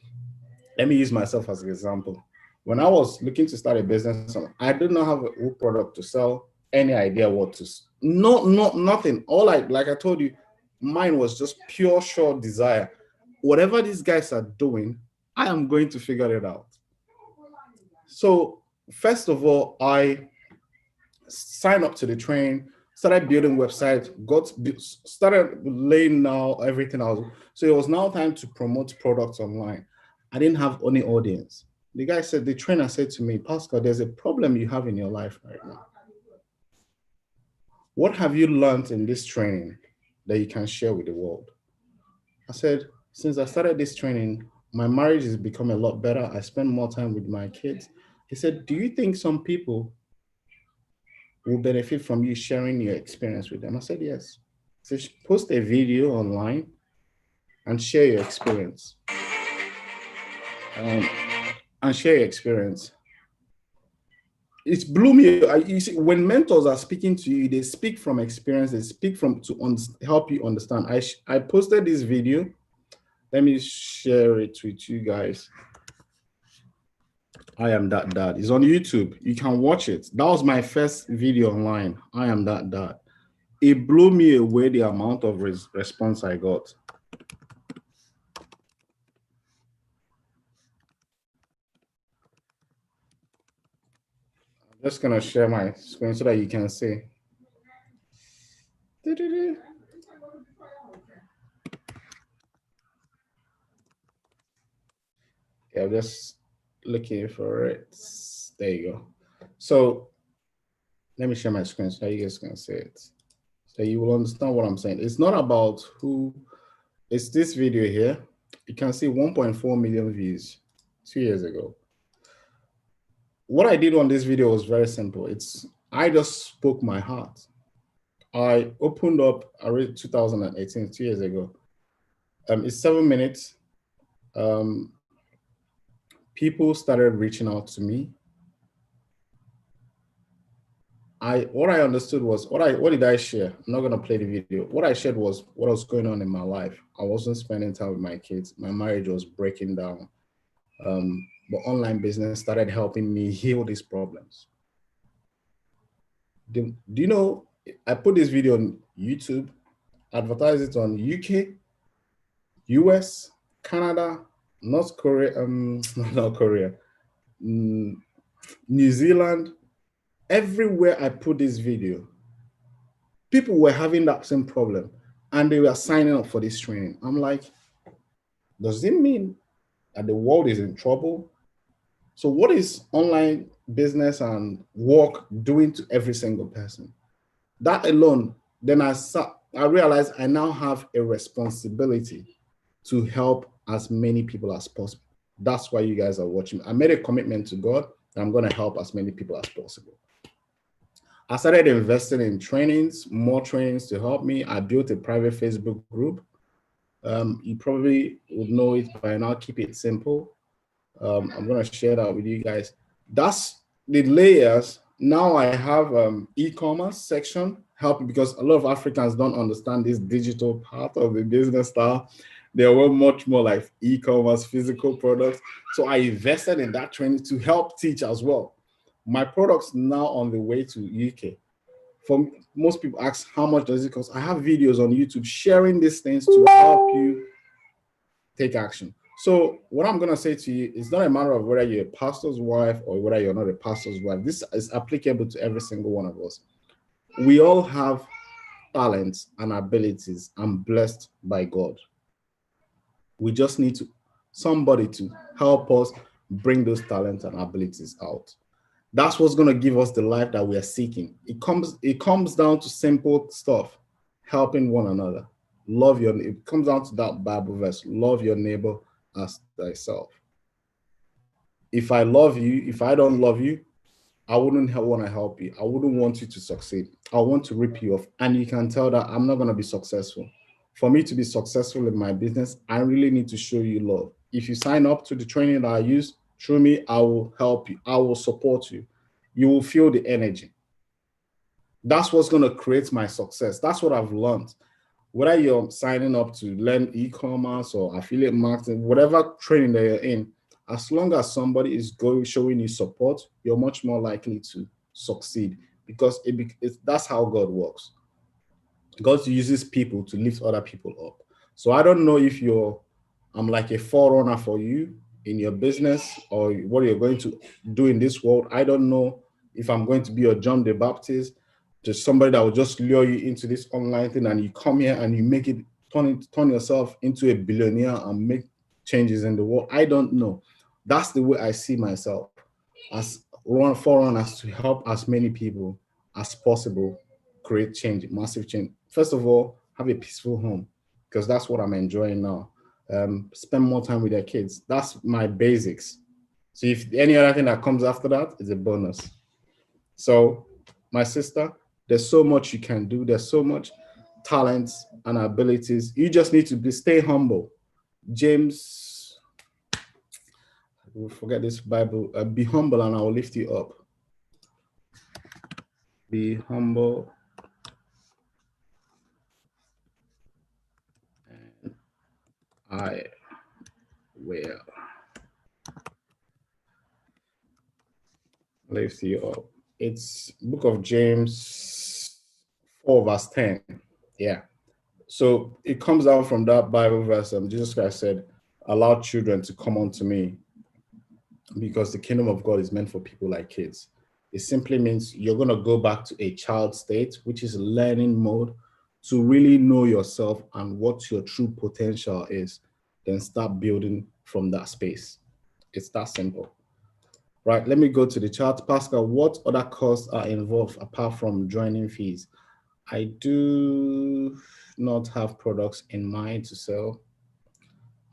Let me use myself as an example. When I was looking to start a business, I did not have a product to sell, any idea what to, nothing. Like I told you, mine was just pure, short desire. Whatever these guys are doing, I am going to figure it out. So first of all, I signed up to the training, started building websites, started laying now everything out. So it was now time to promote products online. I didn't have any audience. The trainer said to me, Paschal, there's a problem you have in your life right now. What have you learned in this training that you can share with the world? I said, since I started this training, my marriage has become a lot better. I spend more time with my kids. He said, do you think some people will benefit from you sharing your experience with them. I said, yes. So post a video online and share your experience. And share your experience. It blew me. You see, when mentors are speaking to you, they speak from experience. They speak to help you understand. I posted this video. Let me share it with you guys. I am that dad. It's on YouTube. You can watch it. That was my first video online. I am that dad. It blew me away the amount of response I got. I'm just gonna share my screen so that you can see. Yeah, I'm just looking for it. There you go. So let me share my screen so you guys can see it. So you will understand what I'm saying. It's not about who. It's this video here. You can see 1.4 million views 2 years ago. What I did on this video was very simple. I just spoke my heart. I opened up, I read 2018, 2 years ago. It's 7 minutes. People started reaching out to me. What I understood was, what did I share? I'm not gonna play the video. What I shared was what was going on in my life. I wasn't spending time with my kids. My marriage was breaking down. But online business started helping me heal these problems. Do you know, I put this video on YouTube, advertise it on UK, US, Canada, North Korea, North Korea, New Zealand. Everywhere I put this video, people were having that same problem and they were signing up for this training. I'm like, does it mean that the world is in trouble? So what is online business and work doing to every single person? That alone, then I realized I now have a responsibility to help as many people as possible. That's why you guys are watching. I made a commitment to God that I'm going to help as many people as possible. I started investing in trainings, more trainings to help me. I built a private Facebook group. You probably would know it by now. Keep it simple. I'm going to share that with you guys. That's the layers. Now I have e-commerce section helping because a lot of Africans don't understand this digital part of the business style. They were much more like e-commerce, physical products. So I invested in that training to help teach as well. My product's now on the way to UK. For most people ask, how much does it cost? I have videos on YouTube sharing these things to help you take action. So what I'm going to say to you, it's not a matter of whether you're a pastor's wife or whether you're not a pastor's wife. This is applicable to every single one of us. We all have talents and abilities and blessed by God. We just need somebody to help us bring those talents and abilities out. That's what's going to give us the life that we are seeking. It comes down to simple stuff, helping one another. It comes down to that Bible verse, love your neighbor as thyself. If I love you, if I don't love you, I wouldn't want to help you. I wouldn't want you to succeed. I want to rip you off. And you can tell that I'm not going to be successful. For me to be successful in my business, I really need to show you love. If you sign up to the training that I use, through me, I will help you. I will support you. You will feel the energy. That's what's going to create my success. That's what I've learned. Whether you're signing up to learn e-commerce or affiliate marketing, whatever training that you're in, as long as somebody is showing you support, you're much more likely to succeed because that's how God works. God uses people to lift other people up. So I don't know if I'm like a forerunner for you in your business or what you're going to do in this world. I don't know if I'm going to be a John the Baptist, just somebody that will just lure you into this online thing and you come here and you turn yourself into a billionaire and make changes in the world. I don't know. That's the way I see myself, as forerunners to help as many people as possible create change, massive change. First of all, have a peaceful home because that's what I'm enjoying now. Spend more time with their kids. That's my basics. So if any other thing that comes after that is a bonus. So my sister, there's so much you can do. There's so much talents and abilities. You just need to stay humble. James, we'll forget this Bible. Be humble and I will lift you up. Be humble and I will lift you up. It's book of James 4 verse 10. Yeah. So it comes out from that Bible verse. Jesus Christ said, allow children to come unto me because the kingdom of God is meant for people like kids. It simply means you're going to go back to a child state, which is learning mode, to really know yourself and what your true potential is. Then start building from that space. It's that simple. Right, let me go to the chart. Paschal, what other costs are involved apart from joining fees? I do not have products in mind to sell.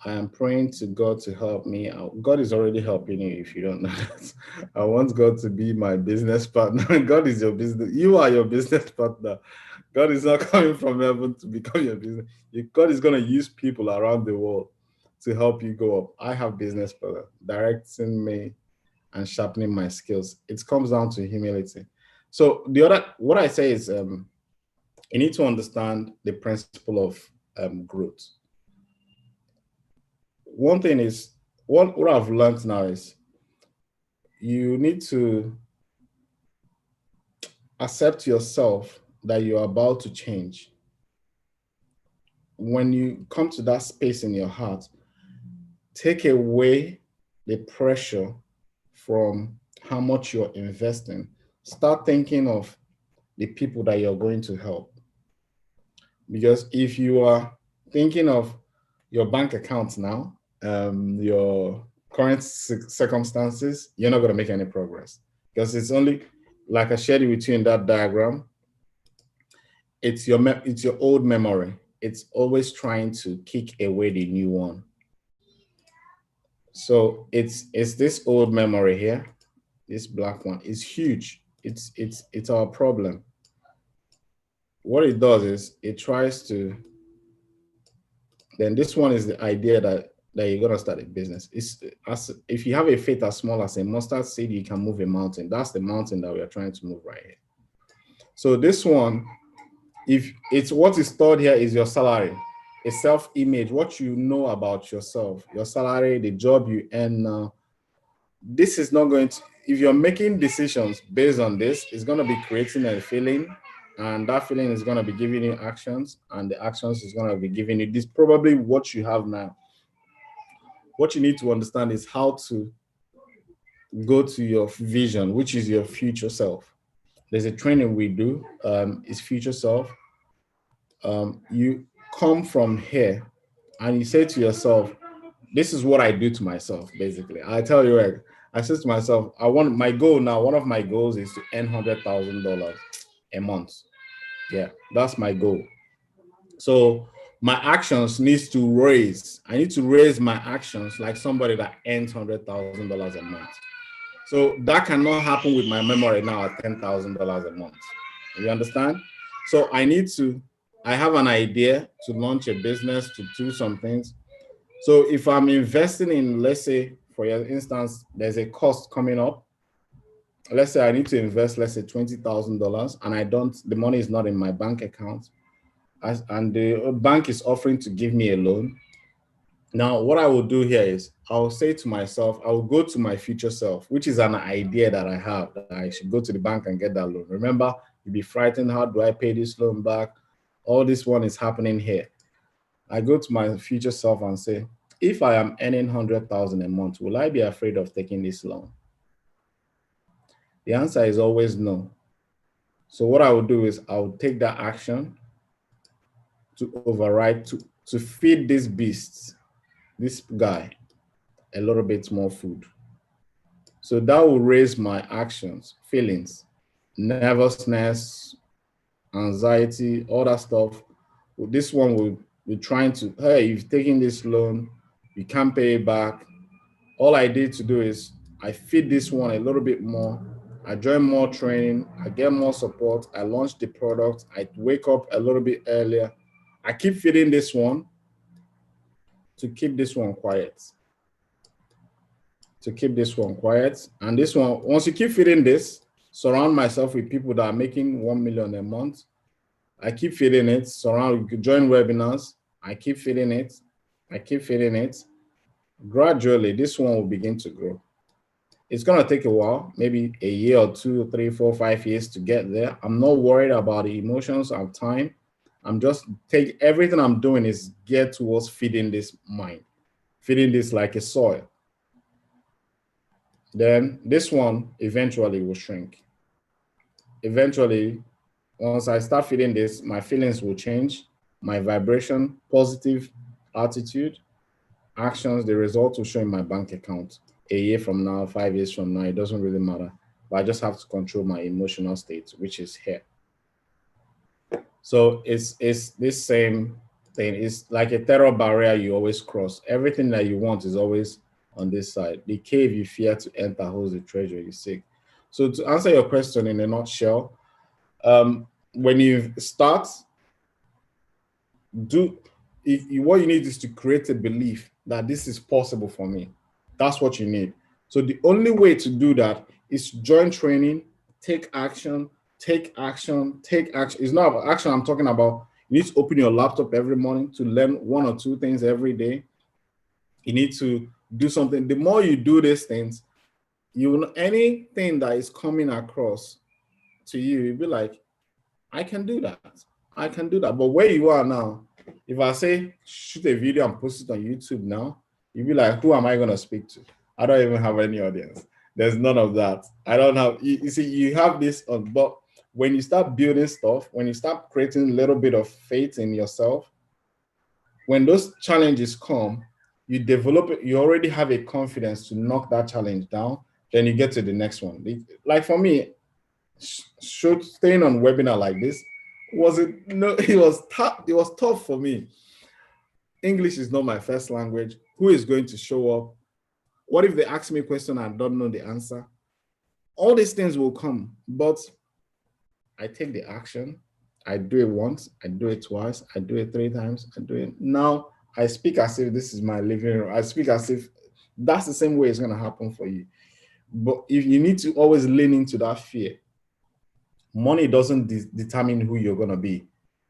I am praying to God to help me out. God is already helping you if you don't know that. I want God to be my business partner. God is your business. You are your business partner. God is not coming from heaven to become your business. God is going to use people around the world to help you go up. I have business partner directing me and sharpening my skills. It comes down to humility. So what I say is you need to understand the principle of growth. One thing is, what I've learned now is you need to accept yourself that you're about to change. When you come to that space in your heart, take away the pressure from how much you're investing. Start thinking of the people that you're going to help. Because if you are thinking of your bank account now, your current circumstances, you're not going to make any progress. Because it's only, like I shared it with you in that diagram, it's your old memory. It's always trying to kick away the new one. So it's this old memory here, this black one is huge. It's our problem. What it does is it tries to, then this one is the idea that you're gonna start a business. If you have a faith as small as a mustard seed, you can move a mountain. That's the mountain that we are trying to move right here. So this one, if it's what is stored here is your salary, a self-image, what you know about yourself, your salary, the job you earn now. This is not going to, if you're making decisions based on this, it's going to be creating a feeling, and that feeling is going to be giving you actions, and the actions is going to be giving you this, probably what you have now. What you need to understand is how to go to your vision, which is your future self. There's a training we do, is future self. You come from here and you say to yourself, this is what I do to myself, basically. I tell you, I say to myself, my goal now, one of my goals is to earn $100,000 a month. Yeah, that's my goal. So my actions needs to raise. I need to raise my actions like somebody that earns $100,000 a month. So that cannot happen with my memory now at $10,000 a month. You understand? So I have an idea to launch a business, to do some things. So if I'm investing in, let's say, for your instance, there's a cost coming up. Let's say I need to invest, let's say $20,000, and the money is not in my bank account, and the bank is offering to give me a loan. Now, what I will do here is I'll say to myself, I will go to my future self, which is an idea that I have, that I should go to the bank and get that loan. Remember, you'll be frightened, how do I pay this loan back? All this one is happening here. I go to my future self and say, if I am earning 100,000 a month, will I be afraid of taking this loan? The answer is always no. So what I will do is I will take that action to override, to feed this beast, this guy, a little bit more food. So that will raise my actions, feelings, nervousness, anxiety, all that stuff. This one will be trying to, hey, you've taken this loan, you can't pay it back. All I did to do is I feed this one a little bit more, I join more training, I get more support, I launch the product, I wake up a little bit earlier. I keep feeding this one to keep this one quiet. To keep this one quiet. And this one, once you keep feeding this, surround myself with people that are making 1 million a month. I keep feeding it, join webinars. I keep feeding it. I keep feeding it. Gradually, this one will begin to grow. It's going to take a while, maybe a year or 2, 3, 4, 5 years to get there. I'm not worried about the emotions of time. I'm just everything I'm doing is geared towards feeding this mind, feeding this like a soil. Then this one eventually will shrink. Eventually, once I start feeding this, my feelings will change, my vibration, positive attitude, actions, the results will show in my bank account a year from now, 5 years from now, it doesn't really matter. But I just have to control my emotional state, which is here. So it's this same thing. It's like a terror barrier you always cross. Everything that you want is always on this side. The cave you fear to enter holds the treasure you seek. So to answer your question in a nutshell, when you start, what you need is to create a belief that this is possible for me. That's what you need. So the only way to do that is join training, take action, take action, take action. It's not about action I'm talking about. You need to open your laptop every morning to learn 1 or 2 things every day. You need to do something. The more you do these things, anything that is coming across to you, you'll be like, I can do that. I can do that. But where you are now, if I say shoot a video and post it on YouTube now, you'll be like, who am I going to speak to? I don't even have any audience. There's none of that. I don't have, you see, you have this, but when you start building stuff, when you start creating a little bit of faith in yourself, when those challenges come, you develop it, you already have a confidence to knock that challenge down, then you get to the next one. Like for me, staying on webinar like this, it was tough for me. English is not my first language. Who is going to show up? What if they ask me a question and I don't know the answer? All these things will come, but I take the action. I do it once, I do it twice, I do it 3 times, I do it. Now I speak as if this is my living room. I speak as if that's the same way it's going to happen for you. But if you need to always lean into that fear, money doesn't determine who you're going to be.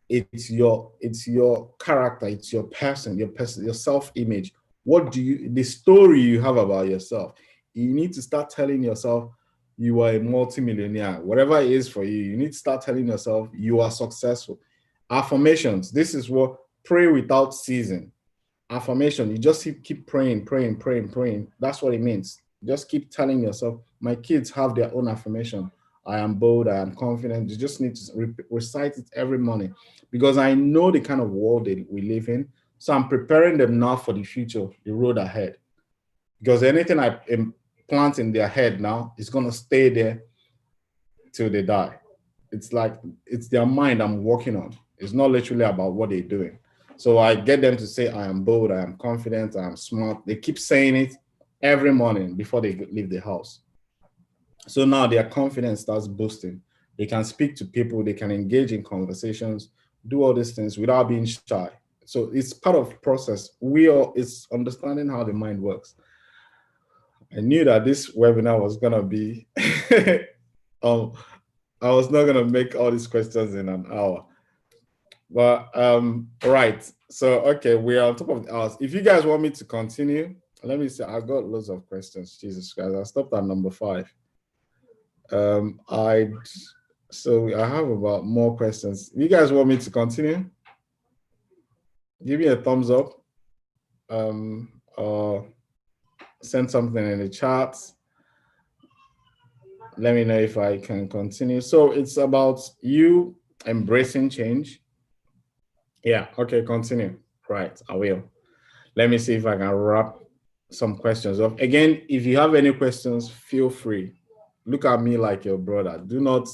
It's your character, it's your person, your self-image. The story you have about yourself. You need to start telling yourself you are a multimillionaire. Whatever it is for you, you need to start telling yourself you are successful. Affirmations. This is what pray without ceasing. Affirmation. You just keep praying. That's what it means. Just keep telling yourself. My kids have their own affirmation. I am bold, I am confident. You just need to recite it every morning because I know the kind of world that we live in. So I'm preparing them now for the future, the road ahead. Because anything I plant in their head now is going to stay there till they die. It's like, it's their mind I'm working on. It's not literally about what they're doing. So I get them to say, I am bold, I am confident, I am smart. They keep saying it every morning before they leave the house. So now their confidence starts boosting. They can speak to people, they can engage in conversations, do all these things without being shy. So it's part of the process. It's understanding how the mind works. I knew that this webinar was gonna be, I was not gonna make all these questions in an hour. But right. So okay, we are on top of the hours. If you guys want me to continue, let me see. I got loads of questions. Jesus Christ, I stopped at number 5. So I have about more questions. You guys want me to continue? Give me a thumbs up. Or send something in the chat. Let me know if I can continue. So it's about you embracing change. Yeah, okay, continue. Right, I will. Let me see if I can wrap some questions up. Again, if you have any questions, feel free. Look at me like your brother. Do not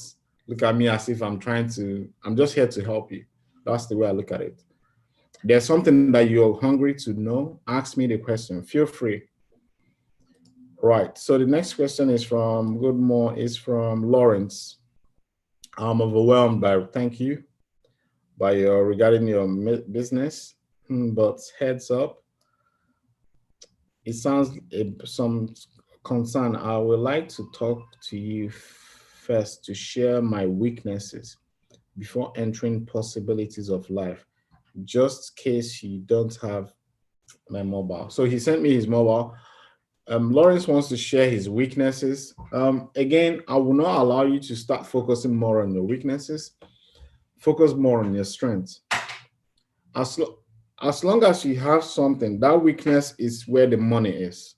look at me as if I'm just here to help you. That's the way I look at it. There's something that you're hungry to know, ask me the question. Feel free. Right. So the next question is from Lawrence. I'm overwhelmed by thank you by your regarding your business, but heads up, it sounds some concern. I would like to talk to you first to share my weaknesses before entering possibilities of life, just in case you don't have my mobile. So he sent me his mobile. Lawrence wants to share his weaknesses. Again, I will not allow you to start focusing more on your weaknesses. Focus more on your strengths. As, as long as you have something, that weakness is where the money is.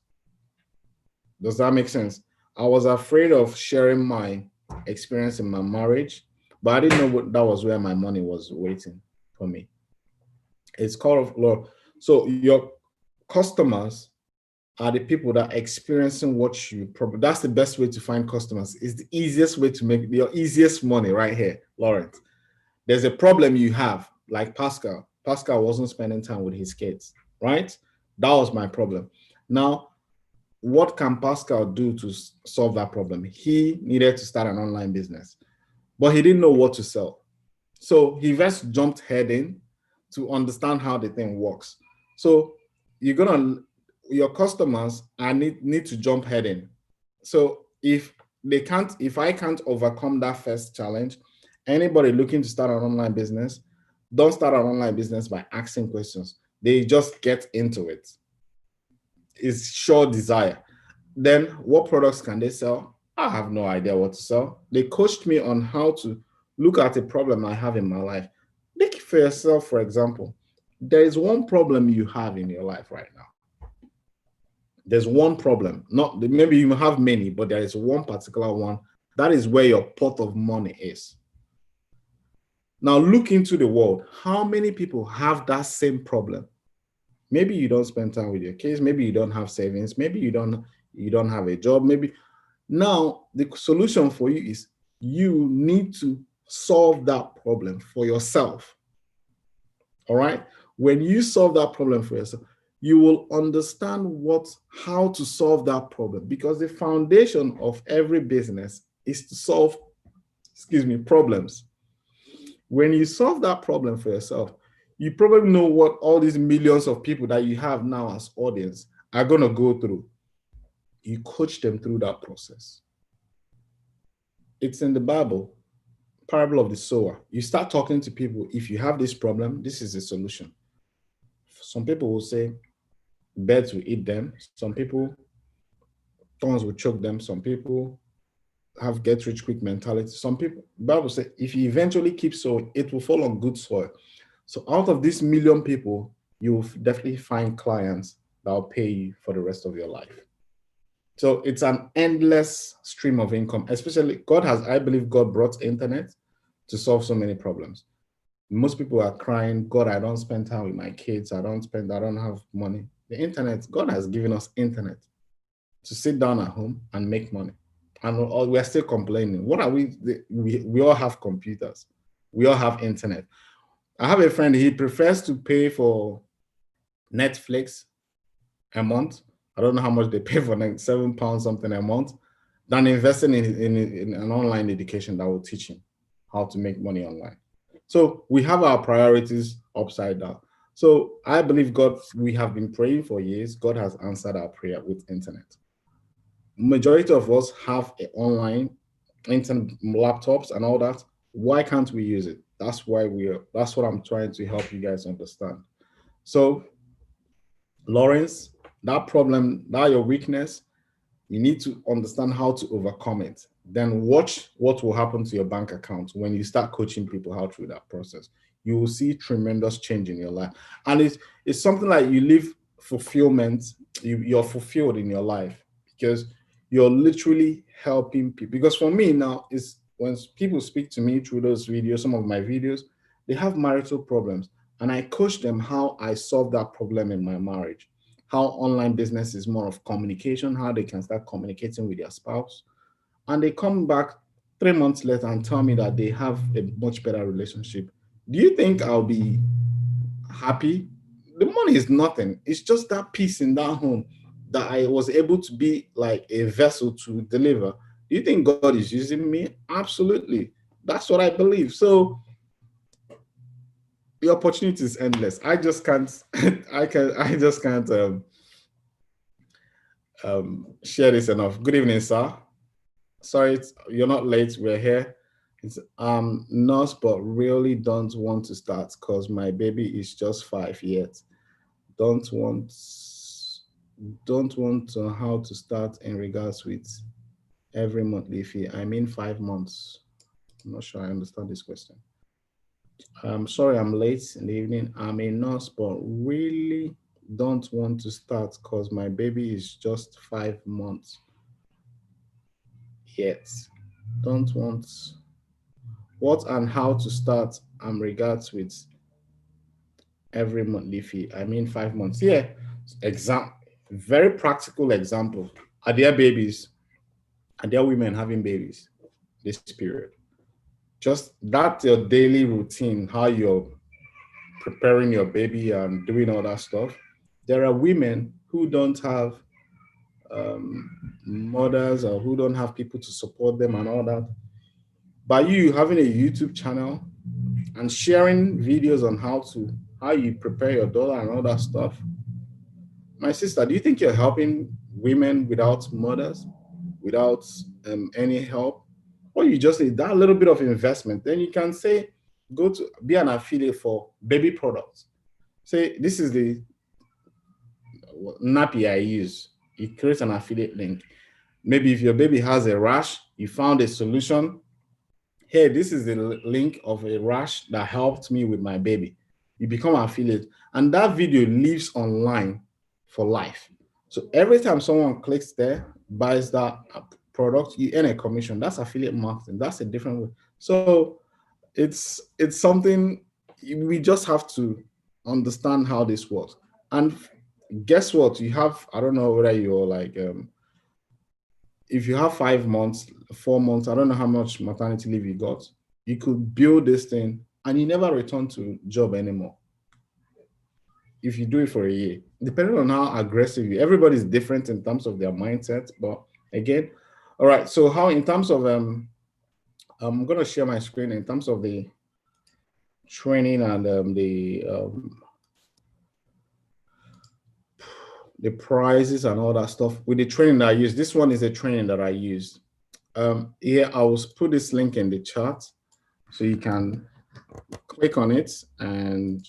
Does that make sense? I was afraid of sharing my experience in my marriage, but I didn't know that was where my money was waiting for me. It's called law. So your customers are the people that are experiencing what you probably, that's the best way to find customers. It's the easiest way to make your easiest money right here, Lawrence. There's a problem you have, like Pascal. Pascal wasn't spending time with his kids, right? That was my problem. Now, what can Pascal do to solve that problem? He needed to start an online business, but he didn't know what to sell. So he just jumped head in to understand how the thing works. So your customers need to jump head in. So if I can't overcome that first challenge, anybody looking to start an online business, don't start an online business by asking questions. They just get into it. It's sure desire. Then what products can they sell? I have no idea what to sell. They coached me on how to look at a problem I have in my life. Look for yourself, for example. There is one problem you have in your life right now. There's one problem. Not maybe you have many, but there is one particular one. That is where your pot of money is. Now look into the world. How many people have that same problem? Maybe you don't spend time with your kids. Maybe you don't have savings. Maybe you don't have a job. Maybe now the solution for you is you need to solve that problem for yourself. All right. When you solve that problem for yourself, you will understand how to solve that problem, because the foundation of every business is to solve, problems. When you solve that problem for yourself, you probably know what all these millions of people that you have now as audience are going to go through. You coach them through that process. It's in the Bible, parable of the sower. You start talking to people. If you have this problem, this is the solution. Some people will say birds will eat them. Some people, thorns will choke them. Some people have get rich quick mentality. Some people, the Bible says, if you eventually keep sowing, it will fall on good soil. So out of this million people, you will definitely find clients that will pay you for the rest of your life. So it's an endless stream of income, especially I believe God brought internet to solve so many problems. Most people are crying, God, I don't spend time with my kids. I don't have money. The internet, God has given us internet to sit down at home and make money. And we're still complaining. What are we? We all have computers. We all have internet. I have a friend, he prefers to pay for Netflix a month. I don't know how much they pay for, like £7 something a month, than investing in an online education that will teach him how to make money online. So we have our priorities upside down. So I believe God, we have been praying for years. God has answered our prayer with internet. Majority of us have online internet, laptops and all that. Why can't we use it? That's what I'm trying to help you guys understand. So Lawrence, that problem, that your weakness, you need to understand how to overcome it. Then watch what will happen to your bank account when you start coaching people how through that process. You will see tremendous change in your life. And it's something like you live fulfillment, you're fulfilled in your life because you're literally helping people. Because for me now, is when people speak to me through those videos, some of my videos, they have marital problems. And I coach them how I solve that problem in my marriage, how online business is more of communication, how they can start communicating with their spouse. And they come back 3 months later and tell me that they have a much better relationship. Do you think I'll be happy? The money is nothing. It's just that peace in that home. that I was able to be like a vessel to deliver. Do you think God is using me? Absolutely. That's what I believe. So the opportunity is endless. I just can't I just can't share this enough. Good evening, sir. Sorry, you're not late. We're here. It's nurse, but really don't want to start because my baby is just 5 yet. Don't want don't want to how to start in regards with every monthly fee. I mean 5 months. I'm not sure I understand this question. I'm sorry I'm late in the evening. I'm a nurse, but really don't want to start because my baby is just 5 months yet. Don't want what and how to start regards with every monthly fee. I mean 5 months. Yeah. Very practical example. Are there babies? Are there women having babies this period? Just that's your daily routine, how you're preparing your baby and doing all that stuff. There are women who don't have mothers or who don't have people to support them and all that. By you having a YouTube channel and sharing videos on how you prepare your daughter and all that stuff, my sister, do you think you're helping women without mothers, without any help? Or you just need that little bit of investment? Then you can say, go to be an affiliate for baby products. Say, this is the nappy I use. You create an affiliate link. Maybe if your baby has a rash, you found a solution. Hey, this is the link of a rash that helped me with my baby. You become an affiliate, and that video lives online for life. So every time someone clicks there, buys that product, you earn a commission. That's affiliate marketing. That's a different way. So it's something we just have to understand how this works. And guess what? You have, I don't know whether you're like if you have 5 months, 4 months, I don't know how much maternity leave you got, you could build this thing and you never return to job anymore. If you do it for a year, depending on how aggressive you, everybody's different in terms of their mindset. But again, all right. So how in terms of I'm gonna share my screen in terms of the training and the prizes and all that stuff with the training that I use. This one is a training that I used. Here, I will put this link in the chat so you can click on it and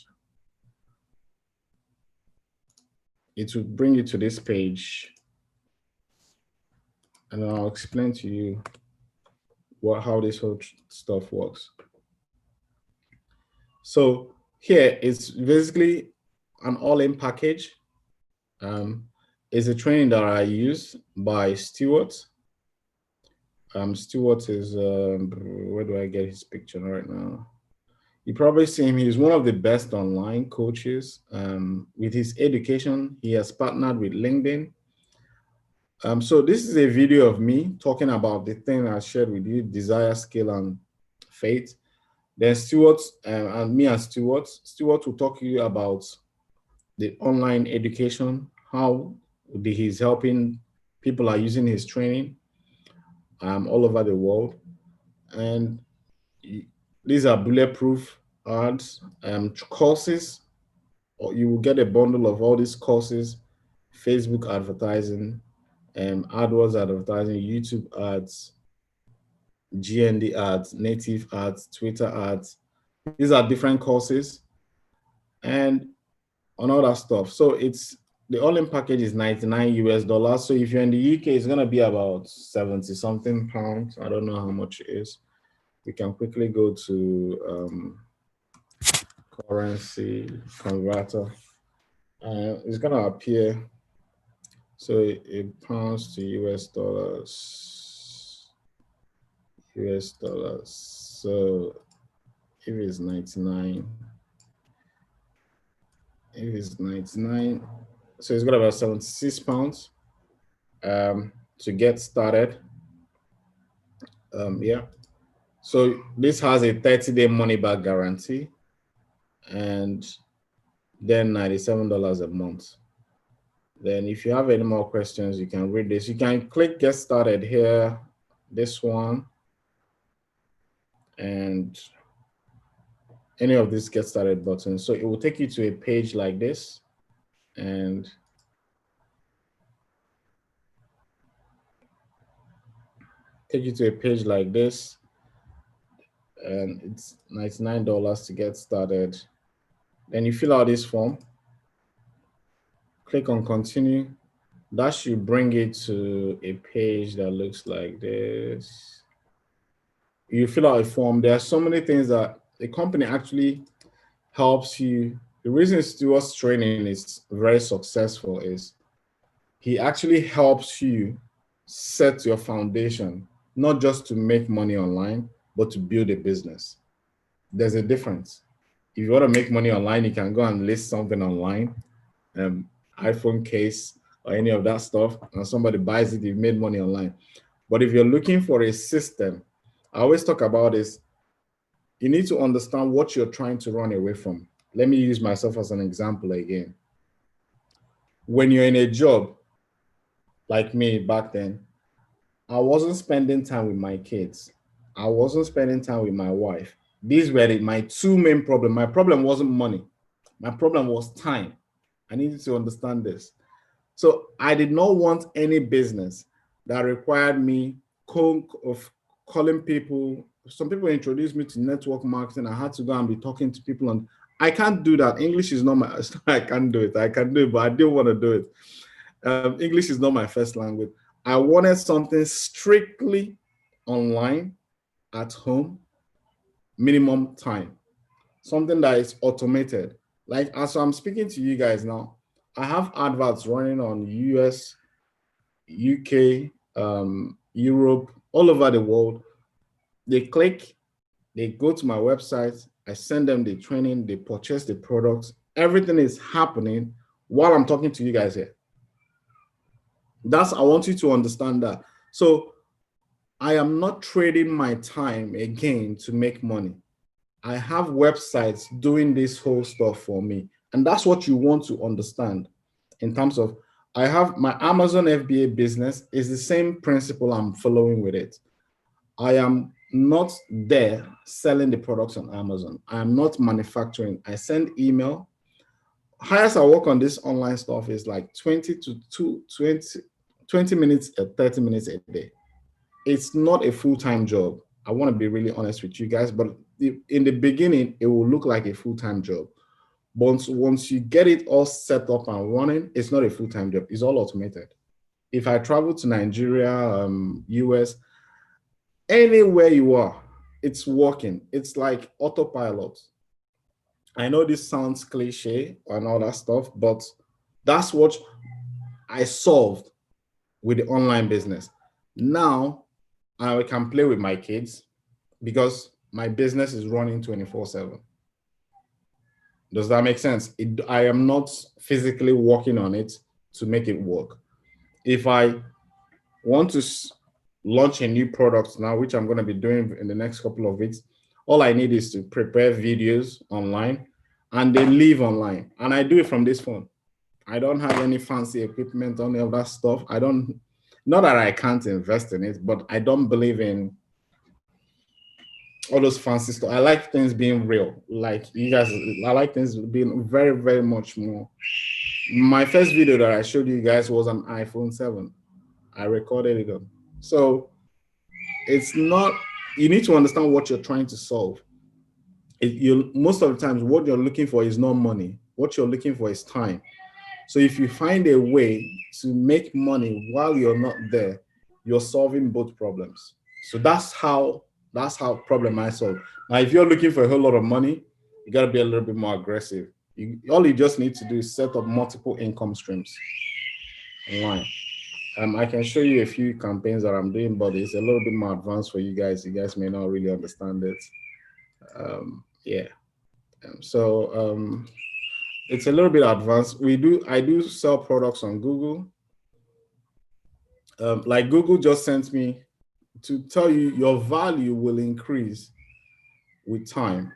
it will bring you to this page. And I'll explain to you how this whole stuff works. So here, it's basically an all-in package. It's a training that I use by Stuart. Stuart is, where do I get his picture right now? You probably see him. He's one of the best online coaches. With his education, he has partnered with LinkedIn. So this is a video of me talking about the thing I shared with you, desire, skill, and faith. Then Stuart and me and Stuart will talk to you about the online education, how he's helping people are using his training all over the world. And these are bulletproof ads, courses, or you will get a bundle of all these courses, Facebook advertising, AdWords advertising, YouTube ads, GND ads, native ads, Twitter ads. These are different courses and on all that stuff. So it's the all-in package is 99 US dollars. So if you're in the UK, it's gonna be about 70 something pounds. I don't know how much it is. We can quickly go to currency converter. It's gonna appear. So it pounds to US dollars. US dollars. So if it's 99, so it's got about 76 pounds to get started. Yeah. So this has a 30-day money back guarantee and then $97 a month. Then if you have any more questions, you can read this. You can click get started here, this one, and any of these get started buttons. So it will take you to a page like this, and take you to a page like this, and it's $99 to get started. Then you fill out this form, click on continue. That should bring it to a page that looks like this. You fill out a form. There are so many things that the company actually helps you. The reason Stewart's training is very successful is he actually helps you set your foundation, not just to make money online, but to build a business. There's a difference. If you want to make money online, you can go and list something online, iPhone case or any of that stuff, and somebody buys it, you've made money online. But if you're looking for a system, I always talk about this, you need to understand what you're trying to run away from. Let me use myself as an example again. When you're in a job, like me back then, I wasn't spending time with my kids. I wasn't spending time with my wife. These were my two main problems. My problem wasn't money. My problem was time. I needed to understand this. So I did not want any business that required me calling people. Some people introduced me to network marketing. I had to go and be talking to people, and I can't do that. English is not my, I can't do it. I can do it, but I didn't want to do it. English is not my first language. I wanted something strictly online at home, minimum time, something that is automated. Like as I'm speaking to you guys now, I have adverts running on US, UK, Europe, all over the world. They click, they go to my website, I send them the training, they purchase the products. Everything is happening while I'm talking to you guys here. I want you to understand that. So I am not trading my time again to make money. I have websites doing this whole stuff for me. And that's what you want to understand in terms of, I have my Amazon FBA business is the same principle I'm following with it. I am not there selling the products on Amazon. I am not manufacturing. I send email. Highest I work on this online stuff is like 20 minutes, 30 minutes a day. It's not a full-time job. I want to be really honest with you guys, but in the beginning, it will look like a full-time job. But once you get it all set up and running, it's not a full-time job. It's all automated. If I travel to Nigeria, US, anywhere you are, it's working. It's like autopilot. I know this sounds cliche and all that stuff, but that's what I solved with the online business. Now I can play with my kids because my business is running 24/7. Does that make sense? I am not physically working on it to make it work. If I want to launch a new product now, which I'm going to be doing in the next couple of weeks, all I need is to prepare videos online and they live online. And I do it from this phone. I don't have any fancy equipment, any of that stuff. Not that I can't invest in it, but I don't believe in all those fancy stuff. I like things being real. Like you guys, I like things being very, very much more. My first video that I showed you guys was an iPhone 7. I recorded it on. So it's not, you need to understand what you're trying to solve. Most of the times, what you're looking for is not money. What you're looking for is time. So if you find a way to make money while you're not there, you're solving both problems. So that's how problem I solve. Now, if you're looking for a whole lot of money, you got to be a little bit more aggressive. All you just need to do is set up multiple income streams online. I can show you a few campaigns that I'm doing, but it's a little bit more advanced for you guys. You guys may not really understand it. Yeah. It's a little bit advanced. I do sell products on Google. Like Google just sent me to tell you your value will increase with time.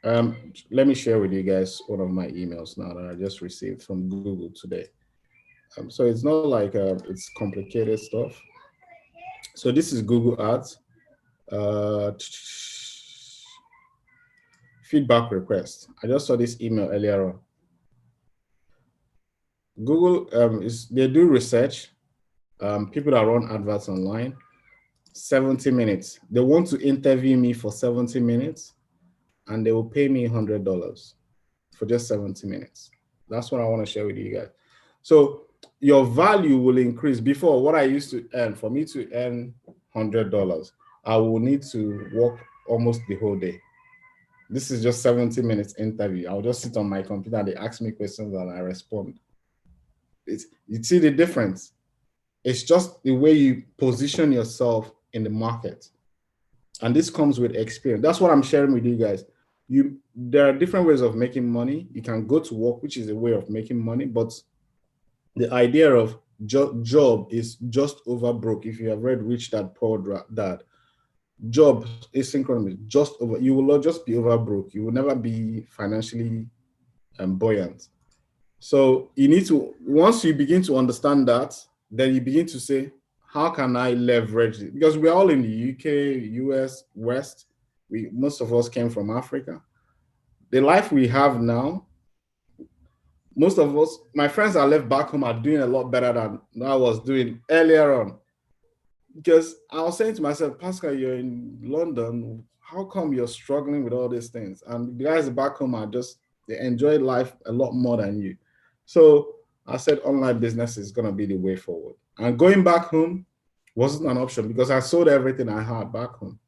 Let me share with you guys one of my emails now that I just received from Google today. So it's not like it's complicated stuff. So this is Google Ads. Uh, Feedback request. I just saw this email earlier on. Google they do research. People that run adverts online, 70 minutes. They want to interview me for 70 minutes and they will pay me $100 for just 70 minutes. That's what I want to share with you guys. So your value will increase. Before, what I used to earn, for me to earn $100, I will need to work almost the whole day. This is just 70 minutes interview. I'll just sit on my computer and they ask me questions and I respond. You see the difference? It's just the way you position yourself in the market. And this comes with experience. That's what I'm sharing with you guys. There are different ways of making money. You can go to work, which is a way of making money, but the idea of job is just over broke. If you have read Rich Dad Poor Dad, job asynchronous, just over. You will not just be over broke. You will never be financially buoyant. So you need to, once you begin to understand that, then you begin to say, how can I leverage it? Because we're all in the UK, US, West. Most of us came from Africa. The life we have now, most of us, my friends that left back home are doing a lot better than I was doing earlier on. Because I was saying to myself, Paschal, you're in London. How come you're struggling with all these things? And the guys back home are just, they enjoy life a lot more than you. So I said online business is going to be the way forward. And going back home wasn't an option because I sold everything I had back home.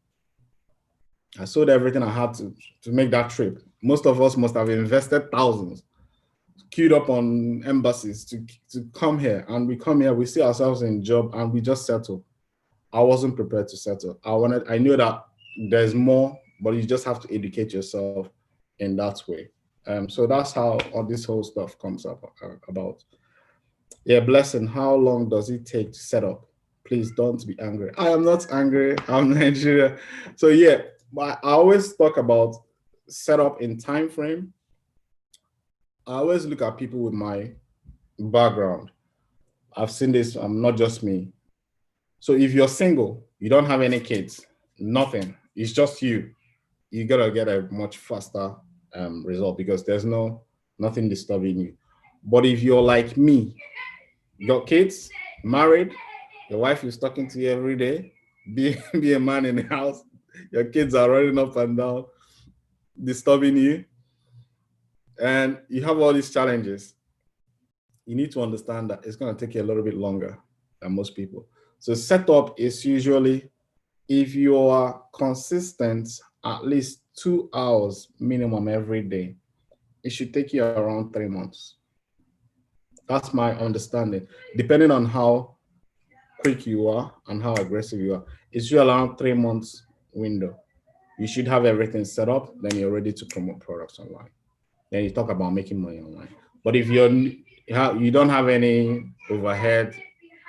I sold everything I had to make that trip. Most of us must have invested thousands, queued up on embassies to come here. And we come here, we see ourselves in job and we just settle. I wasn't prepared to settle. I knew that there's more, but you just have to educate yourself in that way. So that's how all this whole stuff comes up about. Yeah, Blessing, how long does it take to set up? Please don't be angry. I am not angry. I'm Nigeria. So yeah, I always talk about setup in time frame. I always look at people with my background. I've seen this, not just me. So if you're single, you don't have any kids, nothing, it's just you gotta get a much faster result because there's nothing disturbing you. But if you're like me, you got kids, married, your wife is talking to you every day, be a man in the house, your kids are running up and down, disturbing you, and you have all these challenges, you need to understand that it's going to take you a little bit longer than most people. So setup is usually, if you are consistent, at least 2 hours minimum every day, it should take you around 3 months. That's my understanding. Depending on how quick you are and how aggressive you are, it's usually around 3 months window. You should have everything set up, then you're ready to promote products online. Then you talk about making money online. But if you don't have any overhead,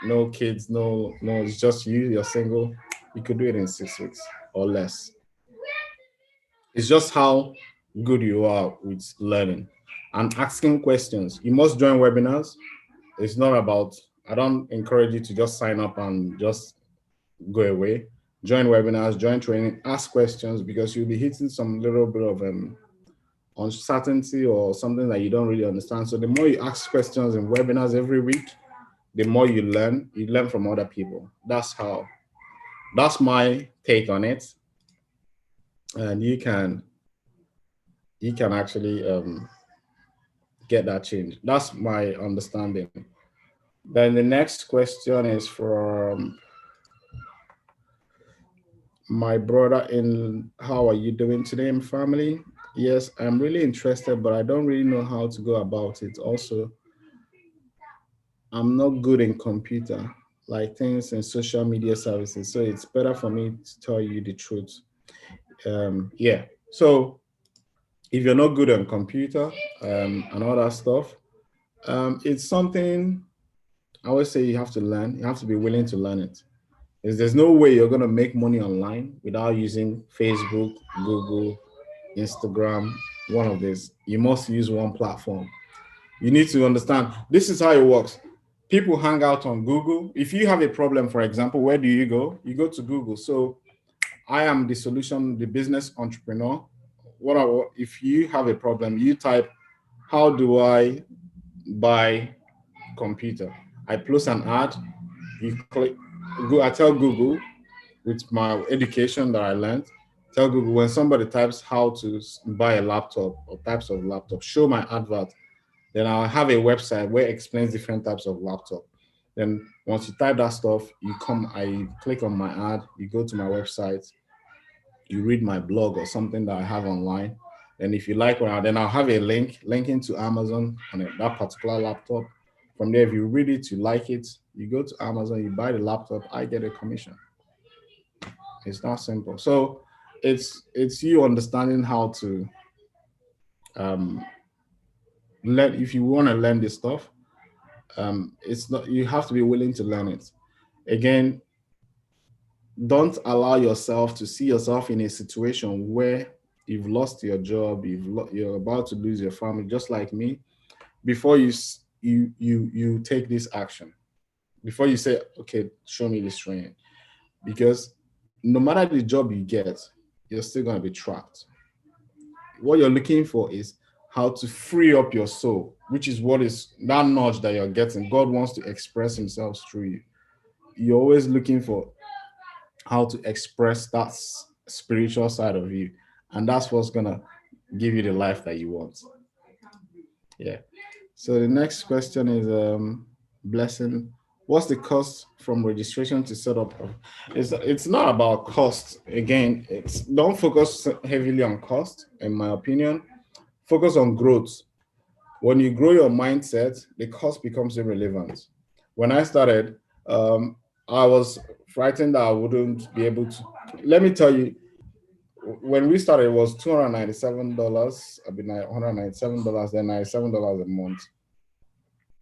no kids, no, it's just you're single, you could do it in 6 weeks or less. It's just how good you are with learning and asking questions. You must join webinars. It's not about, I don't encourage you to just sign up and just go away. Join webinars, join training, ask questions because you'll be hitting some little bit of uncertainty or something that you don't really understand. So the more you ask questions in webinars every week, the more you learn from other people. That's my take on it. And you can actually get that change. That's my understanding. Then the next question is from my brother how are you doing today in family? Yes, I'm really interested, but I don't really know how to go about it. Also, I'm not good in computer, like things in social media services. So it's better for me to tell you the truth. Yeah. So if you're not good on computer and all that stuff, it's something I always say you have to learn. You have to be willing to learn it. There's no way you're going to make money online without using Facebook, Google, Instagram, one of these. You must use one platform. You need to understand, this is how it works. People hang out on Google. If you have a problem, for example, where do you go? You go to Google. So I am the solution, the business entrepreneur. If you have a problem, you type, how do I buy computer? I post an ad, you click, go, I tell Google with my education that I learned, tell Google when somebody types how to buy a laptop or types of laptop, show my advert. Then I'll have a website where it explains different types of laptop. Then once you type that stuff, I click on my ad, you go to my website, you read my blog or something that I have online. And if you like one, then I'll have a linking to Amazon on that particular laptop. From there, if you read it, you like it, you go to Amazon, you buy the laptop, I get a commission. It's that simple. So it's you understanding how to learn. If you want to learn this stuff, it's not, you have to be willing to learn it. Again, don't allow yourself to see yourself in a situation where you've lost your job, you're about to lose your family, just like me, before you take this action, before you say, okay, show me this training. Because no matter the job you get, you're still going to be trapped. What you're looking for is how to free up your soul, which is what is that nudge that you're getting. God wants to express himself through you. You're always looking for how to express that spiritual side of you. And that's what's going to give you the life that you want. Yeah. So the next question is, Blessing, what's the cost from registration to set up? It's not about cost. Again, don't focus heavily on cost, in my opinion. Focus on growth. When you grow your mindset, the cost becomes irrelevant. When I started, I was frightened that I wouldn't be able to. Let me tell you, when we started, it was $297. I've been $197, then $97 a month.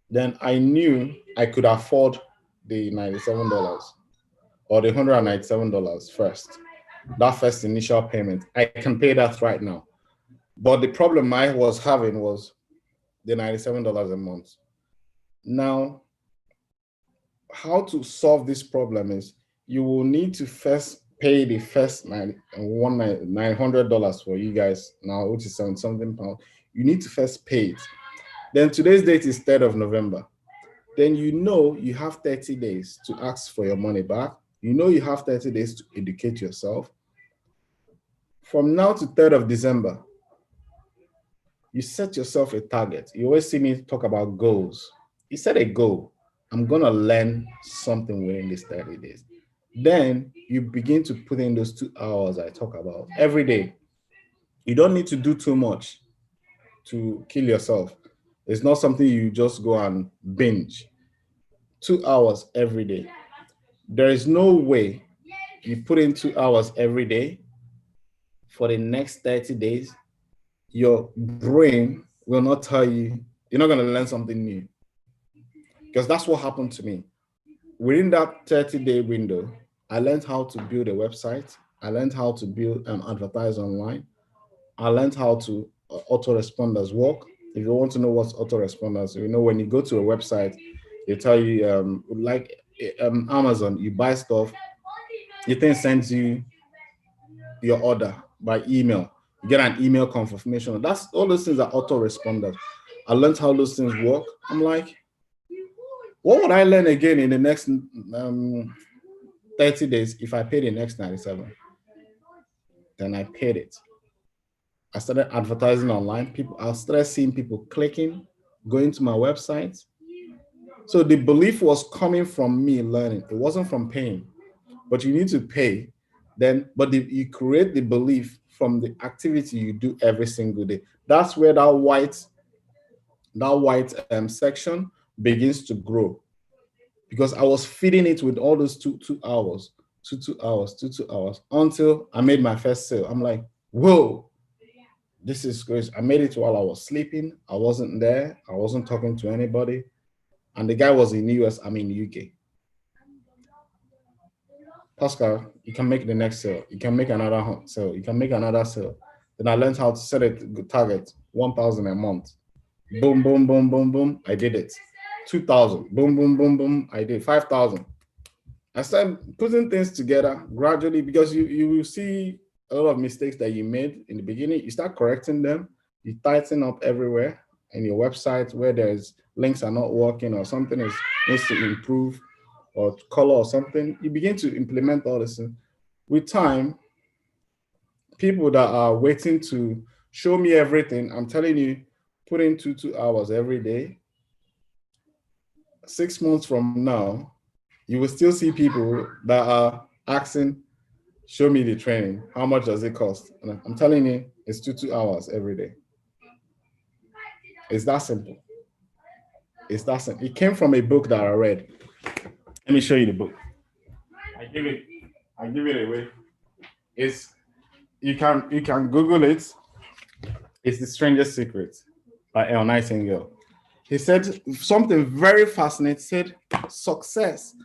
Then I knew I could afford the $97 or the $197 first. That first initial payment, I can pay that right now. But the problem I was having was the $97 a month. Now, how to solve this problem is you will need to first pay the first $900 for you guys now, which is something pounds. You need to first pay it. Then today's date is 3rd of November. Then you have 30 days to ask for your money back. You have 30 days to educate yourself. From now to 3rd of December, you set yourself a target. You always see me talk about goals. You set a goal. I'm going to learn something within these 30 days. Then you begin to put in those 2 hours I talk about every day. You don't need to do too much to kill yourself. It's not something you just go and binge. 2 hours every day. There is no way you put in 2 hours every day for the next 30 days, your brain will not tell you, you're not going to learn something new. Because that's what happened to me. Within that 30-day window, I learned how to build a website. I learned how to build and advertise online. I learned how to autoresponders work. If you want to know what's autoresponders, when you go to a website, they tell you, like Amazon, you buy stuff, it then sends you your order by email. You get an email confirmation. That's all those things are autoresponders. I learned how those things work. I'm like, what would I learn again in the next 30 days if I pay the next 97? Then I paid it. I started advertising online. I started seeing people clicking, going to my website. So the belief was coming from me learning. It wasn't from paying. But you need to pay. You create the belief from the activity you do every single day. That's where that white section begins to grow. Because I was feeding it with all those two hours until I made my first sale. I'm like, whoa, this is crazy. I made it while I was sleeping. I wasn't there. I wasn't talking to anybody. And the guy was in the US, I'm in the UK. Paschal, you can make the next sale. You can make another sale. You can make another sale. Then I learned how to set a target, 1,000 a month. Boom, boom, boom, boom, boom. I did it. 2,000. Boom, boom, boom, boom. I did 5,000. I started putting things together gradually because you will see a lot of mistakes that you made in the beginning. You start correcting them. You tighten up everywhere in your website where there's links are not working or something needs to improve or color or something. You begin to implement all this. With time, people that are waiting to show me everything, I'm telling you, put in 2 hours every day. 6 months from now, you will still see people that are asking, show me the training. How much does it cost? And I'm telling you, it's 2 hours every day. It's that simple. It's that simple. It came from a book that I read. Let me show you the book. I give it away. You can Google it. It's The Strangest Secret by El Nightingale. He said something very fascinating. He said, success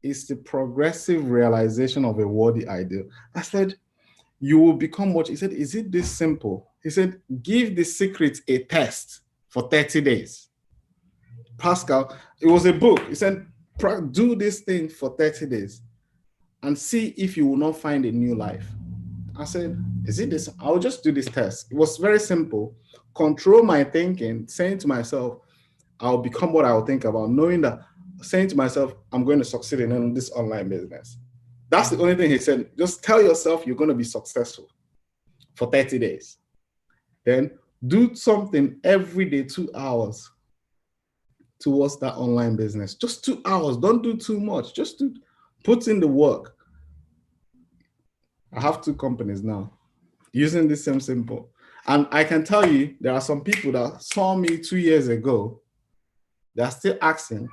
is the progressive realization of a worthy ideal. I said, you will become what? He said, is it this simple? He said, give the secret a test for 30 days. Paschal, it was a book. He said, do this thing for 30 days and see if you will not find a new life. I said, is it this? I'll just do this test. It was very simple. Control my thinking, saying to myself, I'll become what I'll think about, knowing that, saying to myself, I'm going to succeed in this online business. That's the only thing he said. Just tell yourself you're going to be successful for 30 days. Then do something every day, 2 hours towards that online business. Just 2 hours. Don't do too much. Just put in the work. I have 2 companies now using this same simple. And I can tell you, there are some people that saw me 2 years ago. They're still asking.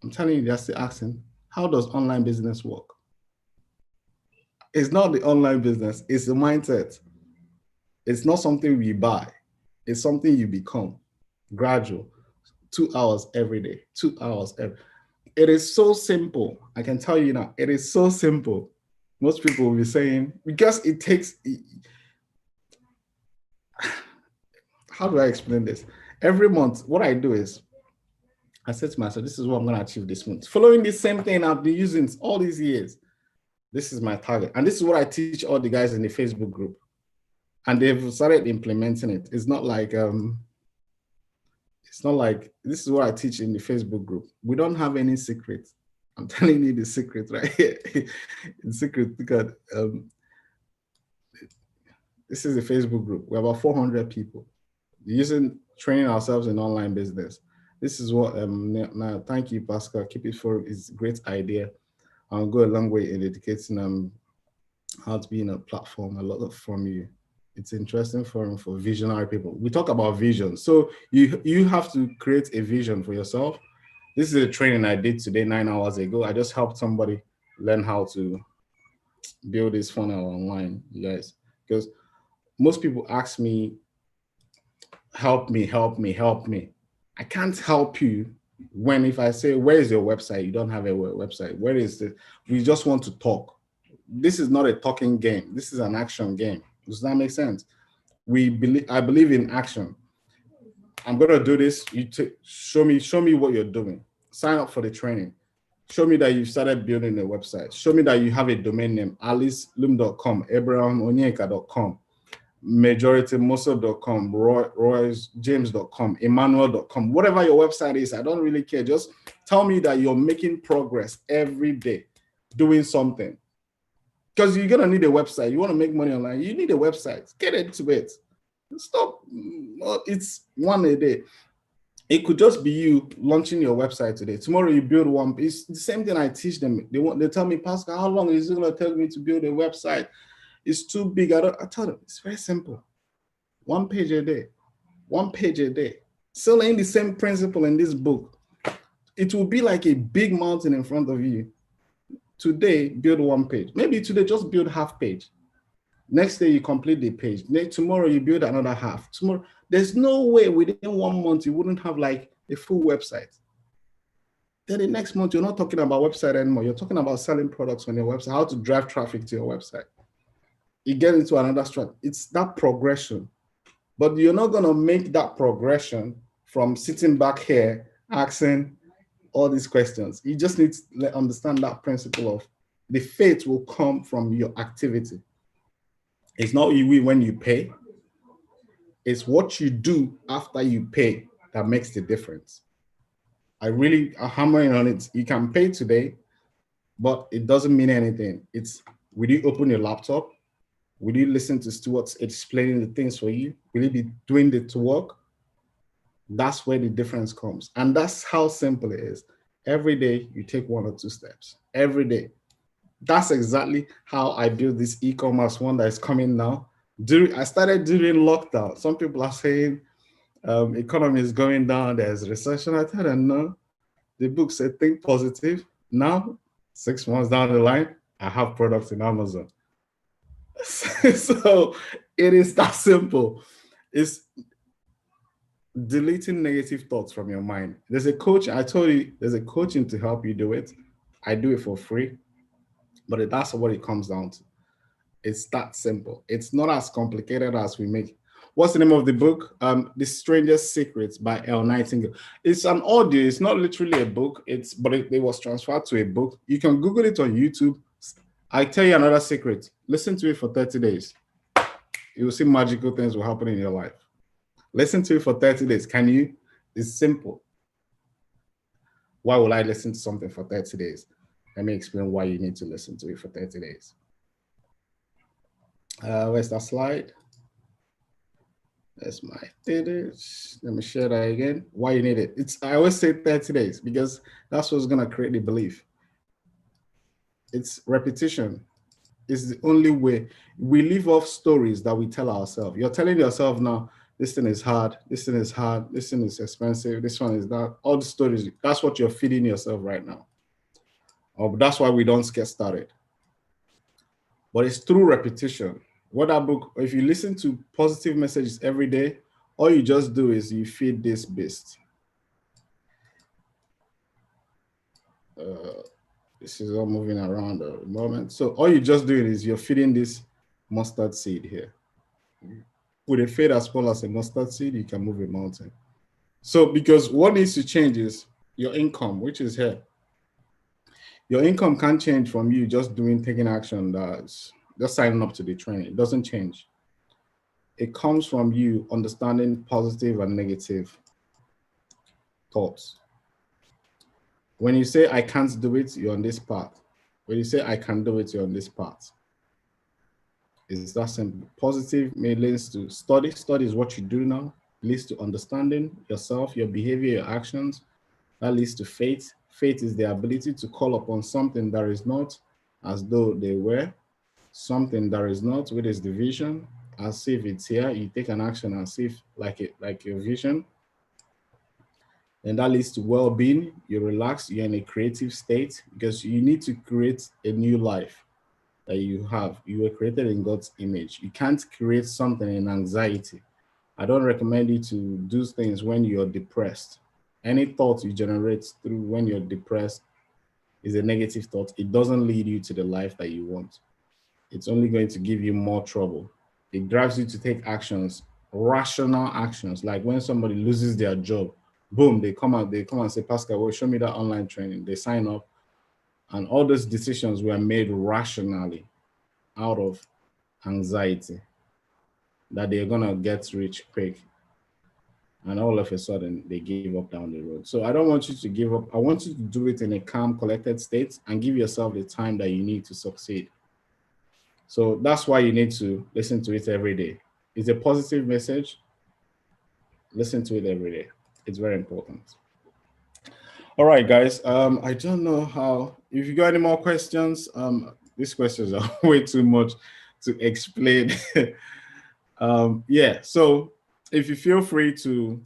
I'm telling you, they're still asking, how does online business work? It's not the online business. It's the mindset. It's not something we buy. It's something you become. Gradual. 2 hours every day. 2 hours every. It is so simple. I can tell you now, it is so simple. Most people will be saying, because it takes, how do I explain this? Every month, what I do is, I said to myself, this is what I'm going to achieve this month. Following the same thing I've been using all these years. This is my target. And this is what I teach all the guys in the Facebook group. And they've started implementing it. It's not like, this is what I teach in the Facebook group. We don't have any secret. I'm telling you the secret right here. The secret, because this is a Facebook group. We're about 400 people training ourselves in online business. This is what, now, thank you, Paschal. Keep it for, it's a great idea. I'll go a long way in educating how to be in a platform, a lot from you. It's interesting forum for visionary people. We talk about vision. So you have to create a vision for yourself. This is a training I did today, 9 hours ago. I just helped somebody learn how to build this funnel online, you guys. Because most people ask me, help me, help me, help me. I can't help you when if I say, where is your website? You don't have a website. Where is it? We just want to talk. This is not a talking game. This is an action game. Does that make sense? I believe in action. I'm going to do this. You show me what you're doing. Sign up for the training. Show me that you started building a website. Show me that you have a domain name, aliceloom.com, abrahamonyeka.com, majoritymuscle.com, roysjames.com, emmanuel.com, whatever your website is. I don't really care. Just tell me that you're making progress every day, doing something. Because you're going to need a website. You want to make money online, you need a website. Get into it. Stop. It's one a day. It could just be you launching your website today. Tomorrow you build one. It's the same thing I teach them. They tell me, Paschal, how long is it going to take me to build a website? It's too big. I tell them, it's very simple. 1 page a day. 1 page a day. Still in the same principle in this book. It will be like a big mountain in front of you. Today, build 1 page. Maybe today, just build half page. Next day, you complete the page. Tomorrow, you build another half. Tomorrow, there's no way within 1 month you wouldn't have like a full website. Then the next month, you're not talking about website anymore. You're talking about selling products on your website, how to drive traffic to your website. You get into another strat. It's that progression. But you're not going to make that progression from sitting back here asking all these questions. You just need to understand that principle of the faith will come from your activity. It's not you when you pay. It's what you do after you pay that makes the difference. I'm hammering on it. You can pay today, but it doesn't mean anything. It's, will you open your laptop? Will you listen to stewards explaining the things for you? Will you be doing the work? That's where the difference comes. And that's how simple it is. Every day you take 1 or 2 steps. Every day. That's exactly how I build this e-commerce one that is coming now. I started during lockdown. Some people are saying economy is going down, there's recession. I tell them, no. The book said think positive. Now, 6 months down the line, I have products in Amazon. So it is that simple. It's deleting negative thoughts from your mind. There's a coach, I told you, there's a coaching to help you do it. I do it for free, but that's what it comes down to. It's that simple. It's not as complicated as we make. What's the name of the book? The Strangest Secrets by Elle Nightingale. It's an audio. It's not literally a book. But it was transferred to a book. You can Google it on YouTube. I tell you another secret. Listen to it for 30 days. You will see magical things will happen in your life. Listen to it for 30 days. Can you? It's simple. Why will I listen to something for 30 days? Let me explain why you need to listen to it for 30 days. Where's that slide? That's my theaters. Let me share that again. Why you need it? I always say 30 days because that's what's gonna create the belief. It's repetition. It's the only way. We live off stories that we tell ourselves. You're telling yourself now, this thing is hard, this thing is hard, this thing is expensive, this one is that. All the stories, that's what you're feeding yourself right now. That's why we don't get started. But it's through repetition. What that book, if you listen to positive messages every day, all you just do is you feed this beast. This is all moving around at the moment. So all you're just doing is you're feeding this mustard seed here. With a faith as small as a mustard seed, you can move a mountain. So because what needs to change is your income, which is here. Your income can't change from you just taking action, just signing up to the training. It doesn't change. It comes from you understanding positive and negative thoughts. When you say, I can't do it, you're on this path. When you say, I can do it, you're on this path. It's that simple. Positive leads to study. Study is what you do now. It leads to understanding yourself, your behavior, your actions. That leads to faith. Faith is the ability to call upon something that is not as though they were, something that is not, which is the vision, as if it's here. You take an action as if like a vision. And that leads to well-being. You relax, you're in a creative state because you need to create a new life that you have. You were created in God's image. You can't create something in anxiety. I don't recommend you to do things when you're depressed. Any thought you generate through when you're depressed is a negative thought. It doesn't lead you to the life that you want. It's only going to give you more trouble. It drives you to take actions, rational actions, like when somebody loses their job, boom, they come and say, Paschal, well, show me that online training. They sign up, and all those decisions were made rationally out of anxiety that they're gonna get rich quick. And all of a sudden they give up down the road. So I don't want you to give up. I want you to do it in a calm, collected state and give yourself the time that you need to succeed. So that's why you need to listen to it every day. It's a positive message. Listen to it every day. It's very important. All right, guys. I don't know how, if you got any more questions, these questions are way too much to explain. Yeah, so if you feel free to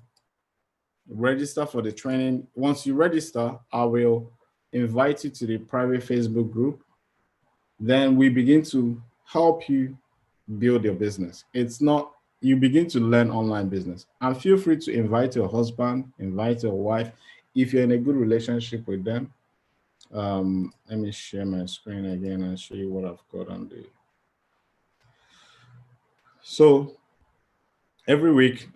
register for the training, once you register, I will invite you to the private Facebook group. Then we begin to help you build your business. It's not, you begin to learn online business. And feel free to invite your husband, invite your wife, if you're in a good relationship with them. Let me share my screen again and show you what I've got on the. So every week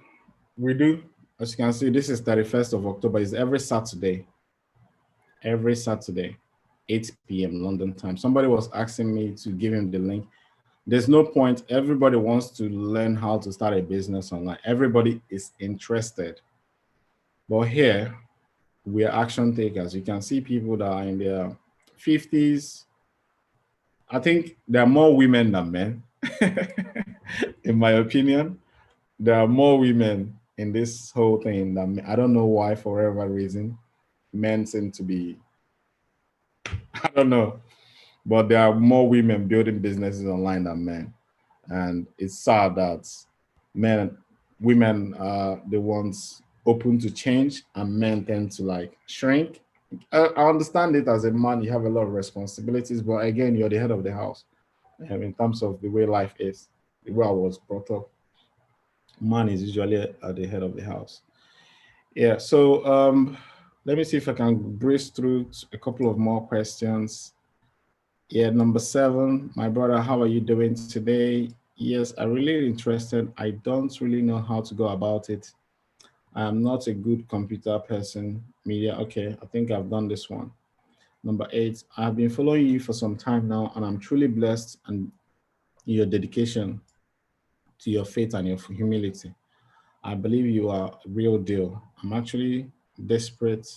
we do As you can see, this is 31st of October. It's every Saturday, 8 p.m. London time. Somebody was asking me to give him the link. There's no point. Everybody wants to learn how to start a business online. Everybody is interested. But here, we are action takers. You can see people that are in their 50s. I think there are more women than men. In my opinion, there are more women in this whole thing than men. I don't know why, for whatever reason. Men seem to be, I don't know, but there are more women building businesses online than men. And it's sad that women are the ones open to change and men tend to like shrink. I understand it as a man, you have a lot of responsibilities, but again, you're the head of the house. In terms of the way life is, the way I was brought up, man is usually at the head of the house. Yeah, so let me see if I can breeze through a couple of more questions. Yeah, number 7, my brother, how are you doing today? Yes, I'm really interested. I don't really know how to go about it. I'm not a good computer person. Media, okay, I think I've done this one. Number 8, I've been following you for some time now, and I'm truly blessed and your dedication to your faith and your humility. I believe you are a real deal. I'm actually desperate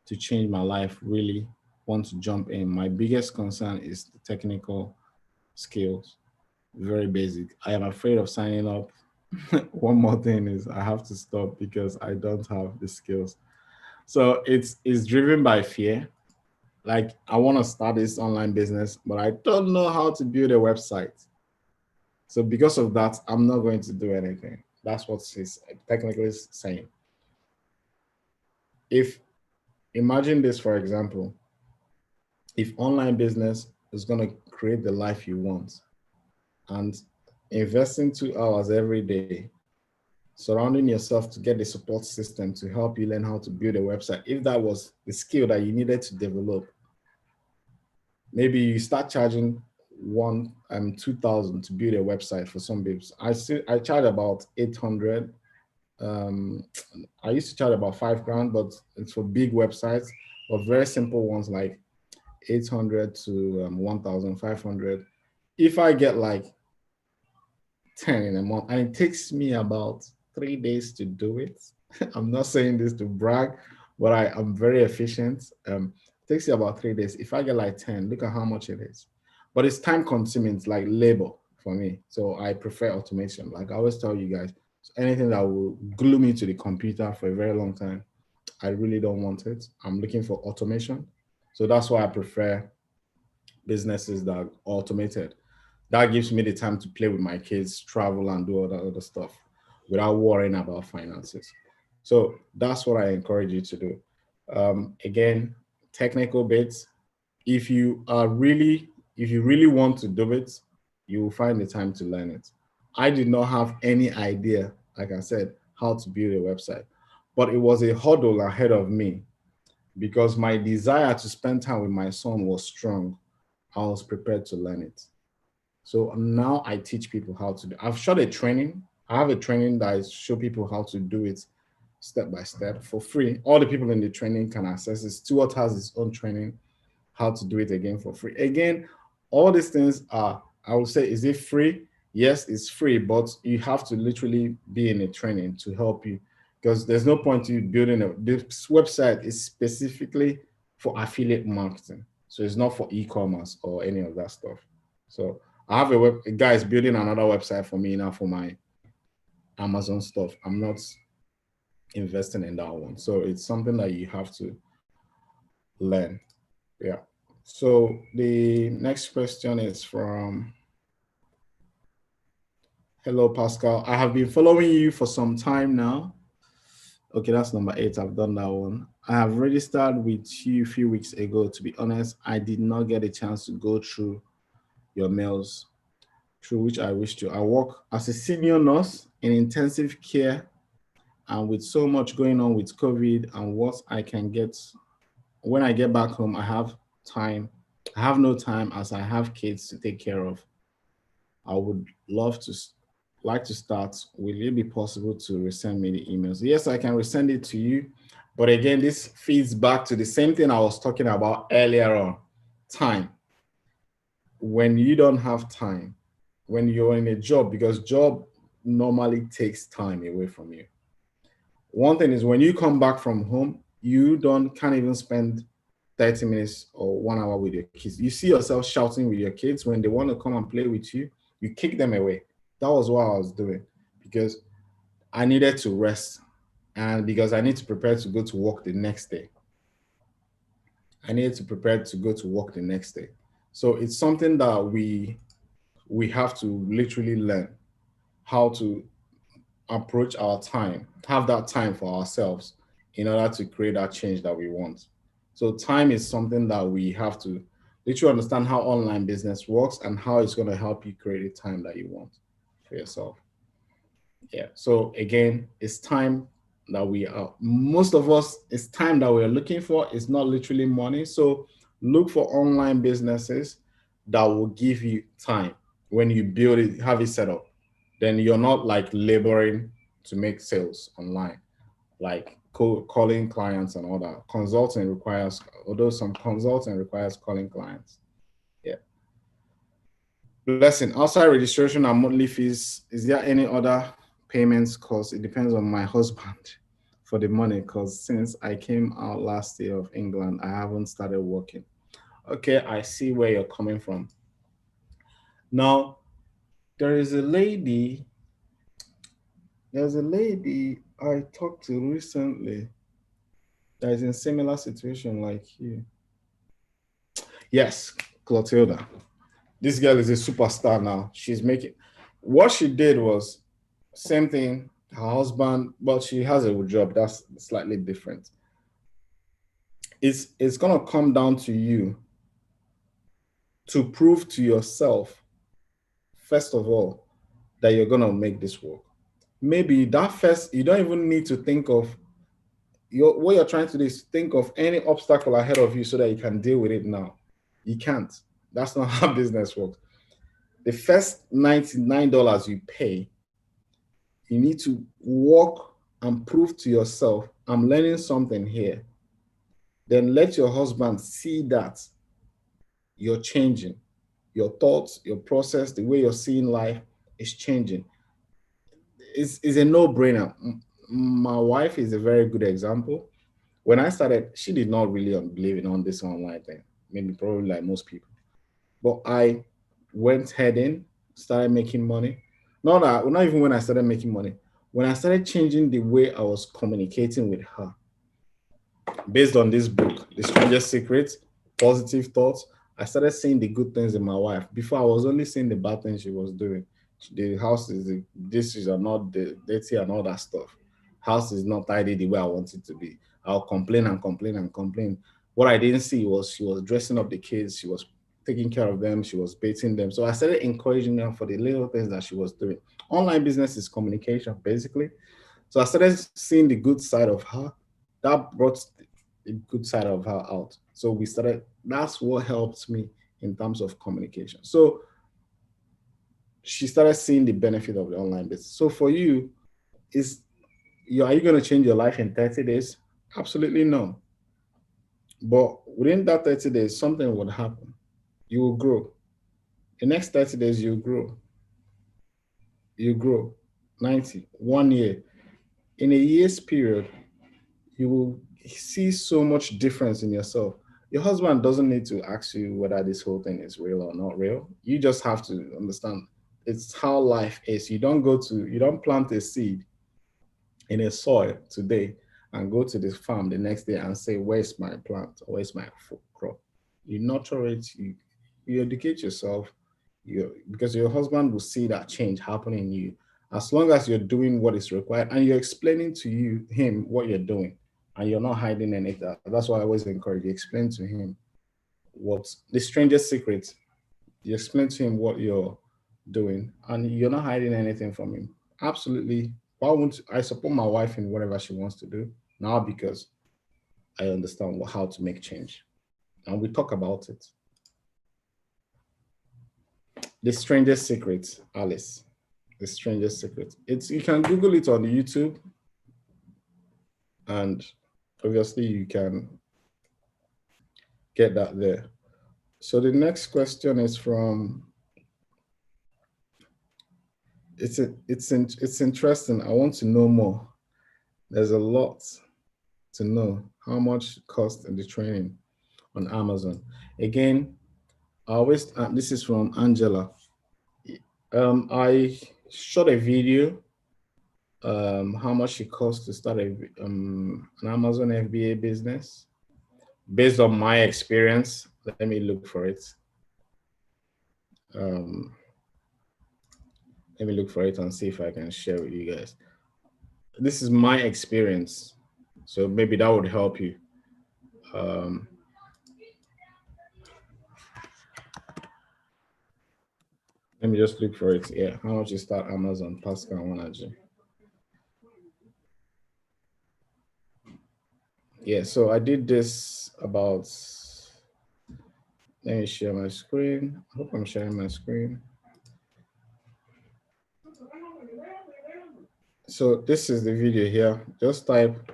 to change my life, really want to jump in. My biggest concern is the technical skills, very basic. I am afraid of signing up. One more thing is I have to stop because I don't have the skills. So it's driven by fear. Like I want to start this online business, but I don't know how to build a website. So because of that, I'm not going to do anything. That's what he's technically saying. If imagine this, for example, if online business is going to create the life you want and investing 2 hours every day, surrounding yourself to get the support system to help you learn how to build a website, if that was the skill that you needed to develop, maybe you start charging 2,000 to build a website for some people. I charge about 800. I used to charge about 5 grand, but it's for big websites or very simple ones like 800 to 1,500. If I get like 10 in a month, and it takes me about 3 days to do it. I'm not saying this to brag, but I'm very efficient. It takes you about 3 days. If I get like 10, look at how much it is. But it's time consuming, it's like labor for me. So I prefer automation. Like I always tell you guys, anything that will glue me to the computer for a very long time, I really don't want it. I'm looking for automation. So that's why I prefer businesses that are automated. That gives me the time to play with my kids, travel, and do all that other stuff without worrying about finances. So that's what I encourage you to do. Again, technical bits. If you really want to do it, you will find the time to learn it. I did not have any idea, like I said, how to build a website, but it was a hurdle ahead of me because my desire to spend time with my son was strong. I was prepared to learn it. So now I teach people how to do. I've shot a training. I have a training that I show people how to do it step by step for free. All the people in the training can access it. Stuart has his own training, how to do it again for free. Again, all these things are, I would say, is it free? Yes, it's free, but you have to literally be in a training to help you because there's no point to you building this website is specifically for affiliate marketing. So it's not for e-commerce or any of that stuff. So I have a guy is building another website for me now for my Amazon stuff. I'm not investing in that one. So it's something that you have to learn. Yeah. So the next question is from, hello, Pascal. I have been following you for some time now. Okay, that's number 8. I've done that one. I have registered with you a few weeks ago. To be honest, I did not get a chance to go through your mails, through which I wish to. I work as a senior nurse in intensive care, and with so much going on with COVID and what I can get, when I get back home, I have no time as I have kids to take care of. I would love to like to start, will it be possible to resend me the emails? Yes, I can resend it to you. But again, this feeds back to the same thing I was talking about earlier on, time. When you don't have time, when you're in a job, because job normally takes time away from you. One thing is when you come back from home, you don't can't even spend 30 minutes or 1 hour with your kids. You see yourself shouting with your kids when they want to come and play with you, you kick them away. That was what I was doing because I needed to rest and because I need to prepare to go to work the next day. I needed to prepare to go to work the next day. So it's something that we have to literally learn how to approach our time, have that time for ourselves in order to create that change that we want. So time is something that we have to literally understand how online business works and how it's going to help you create the time that you want for yourself. Yeah. So again, it's time that we are, most of us, it's time that we're looking for. It's not literally money. So look for online businesses that will give you time when you build it, have it set up. Then you're not like laboring to make sales online, like calling clients and all that. Consulting requires, although some consulting requires calling clients. Yeah. Blessing, outside registration and monthly fees, is there any other payments? Because it depends on my husband for the money. Because since I came out last year of England, I haven't started working. Okay, I see where you're coming from. Now, there is a lady, there's a lady I talked to recently that is in similar situation like you. Yes, Clotilda. This girl is a superstar now. She's making, what she did was same thing, her husband, but she has a job that's slightly different. It's gonna come down to you to prove to yourself, first of all, that you're gonna make this work. Maybe that first, you don't even need to think of what you're trying to do is think of any obstacle ahead of you so that you can deal with it now. You can't. That's not how business works. The first $99 you pay, you need to work and prove to yourself, I'm learning something here. Then let your husband see that you're changing. Your thoughts, your process, the way you're seeing life is changing. It's a no-brainer. My wife is a very good example. When I started, she did not really believe in on this online thing. Maybe probably like most people. But I went head in, started making money. Not even when I started making money. When I started changing the way I was communicating with her, based on this book, The Strangest Secret, Positive Thoughts, I started seeing the good things in my wife. Before I was only seeing the bad things she was doing. The house is the dishes are not dirty and all that stuff. House is not tidy the way I want it to be. I'll complain and complain and complain. What I didn't see was she was dressing up the kids, she was taking care of them, she was bathing them. So I started encouraging her for the little things that she was doing. Online business is communication, basically. So I started seeing the good side of her. That brought the good side of her out. So we started, that's what helped me in terms of communication. So she started seeing the benefit of the online business. So for you, are you going to change your life in 30 days? Absolutely no. But within that 30 days, something would happen. You will grow. The next 30 days, you grow. You grow. 90, 1 year. In a year's period, you will see so much difference in yourself. Your husband doesn't need to ask you whether this whole thing is real or not real. You just have to understand it's how life is. You don't plant a seed in a soil today and go to this farm the next day and say, where's my plant or where's my crop? You nurture it, you educate yourself, because your husband will see that change happening in you. As long as you're doing what is required and you're explaining to him what you're doing and you're not hiding anything. That's why I always encourage you, explain to him what's the strangest secret. You explain to him what you're doing and you're not hiding anything from him. Absolutely. Why won't I support my wife in whatever she wants to do now? Because I understand how to make change. And we talk about it. The strangest secret, Alice. The strangest secret. You can Google it on YouTube, and obviously you can get that there. So the next question is from, it's interesting. I want to know more. There's a lot to know. How much cost in the training on Amazon? Again, this is from Angela. I shot a video, how much it costs to start an Amazon FBA business. Based on my experience, let me look for it. Let me look for it and see if I can share with you guys. This is my experience, so maybe that would help you. Let me just look for it. Yeah, how much is that Amazon Paschal Nwanaji? Yeah, so I did this about, let me share my screen. I hope I'm sharing my screen. So this is the video here. Just type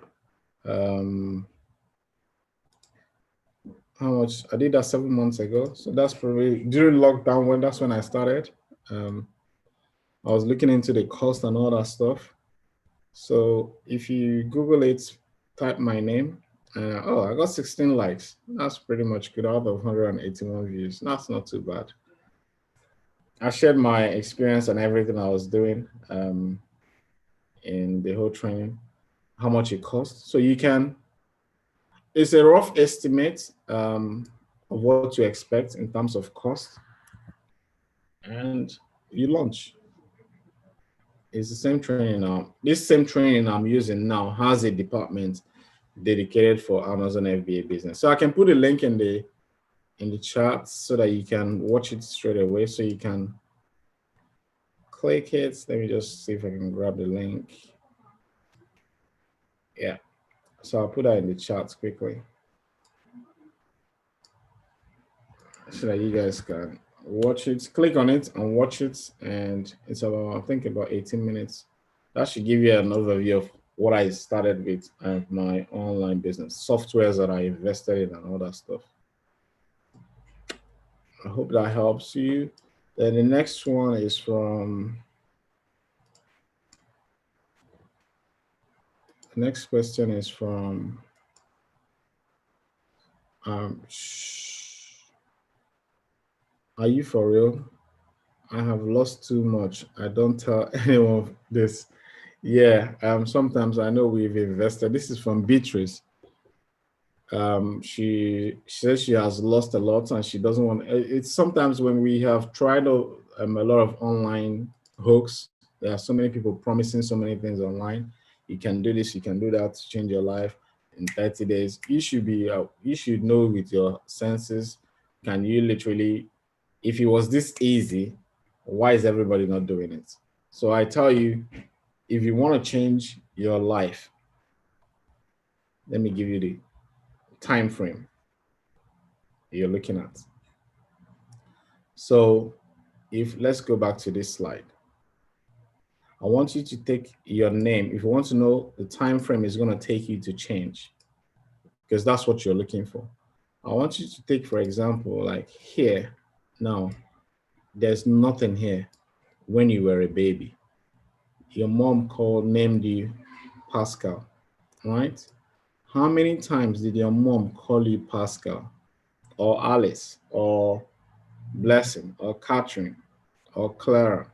how much. I did that 7 months ago. So that's probably during lockdown, that's when I started. I was looking into the cost and all that stuff. So if you Google it, type my name. Oh, I got 16 likes. That's pretty much good out of 181 views. That's not too bad. I shared my experience and everything I was doing in the whole training, how much it costs. So you can, it's a rough estimate of what to expect in terms of cost. And you launch. It's the same training now. This same training I'm using now has a department dedicated for Amazon FBA business. So I can put a link in the chat so that you can watch it straight away. So you can click it. Let me just see if I can grab the link. Yeah. So I'll put that in the chat quickly so that you guys can watch it. Click on it and watch it. And it's about, I think, about 18 minutes. That should give you an overview of what I started with and my online business, softwares that I invested in and all that stuff. I hope that helps you. Then the next one is from, the next question is from, are you for real? I have lost too much. I don't tell anyone this. Yeah, sometimes I know we've invested. This is from Beatrice. She says she has lost a lot and she doesn't want, it's sometimes when we have tried a lot of online hooks, there are so many people promising so many things online. You can do this, you can do that to change your life in 30 days. You should know with your senses, can you literally, if it was this easy, why is everybody not doing it? So I tell you, if you want to change your life, let me give you the time frame you're looking at. So let's go back to this slide. I want you to take your name. If you want to know the time frame is going to take you to change, because that's what you're looking for. I want you to take, for example, like here. Now, there's nothing here. When you were a baby, your mom named you Paschal, right? How many times did your mom call you Paschal, or Alice, or Blessing, or Catherine, or Clara?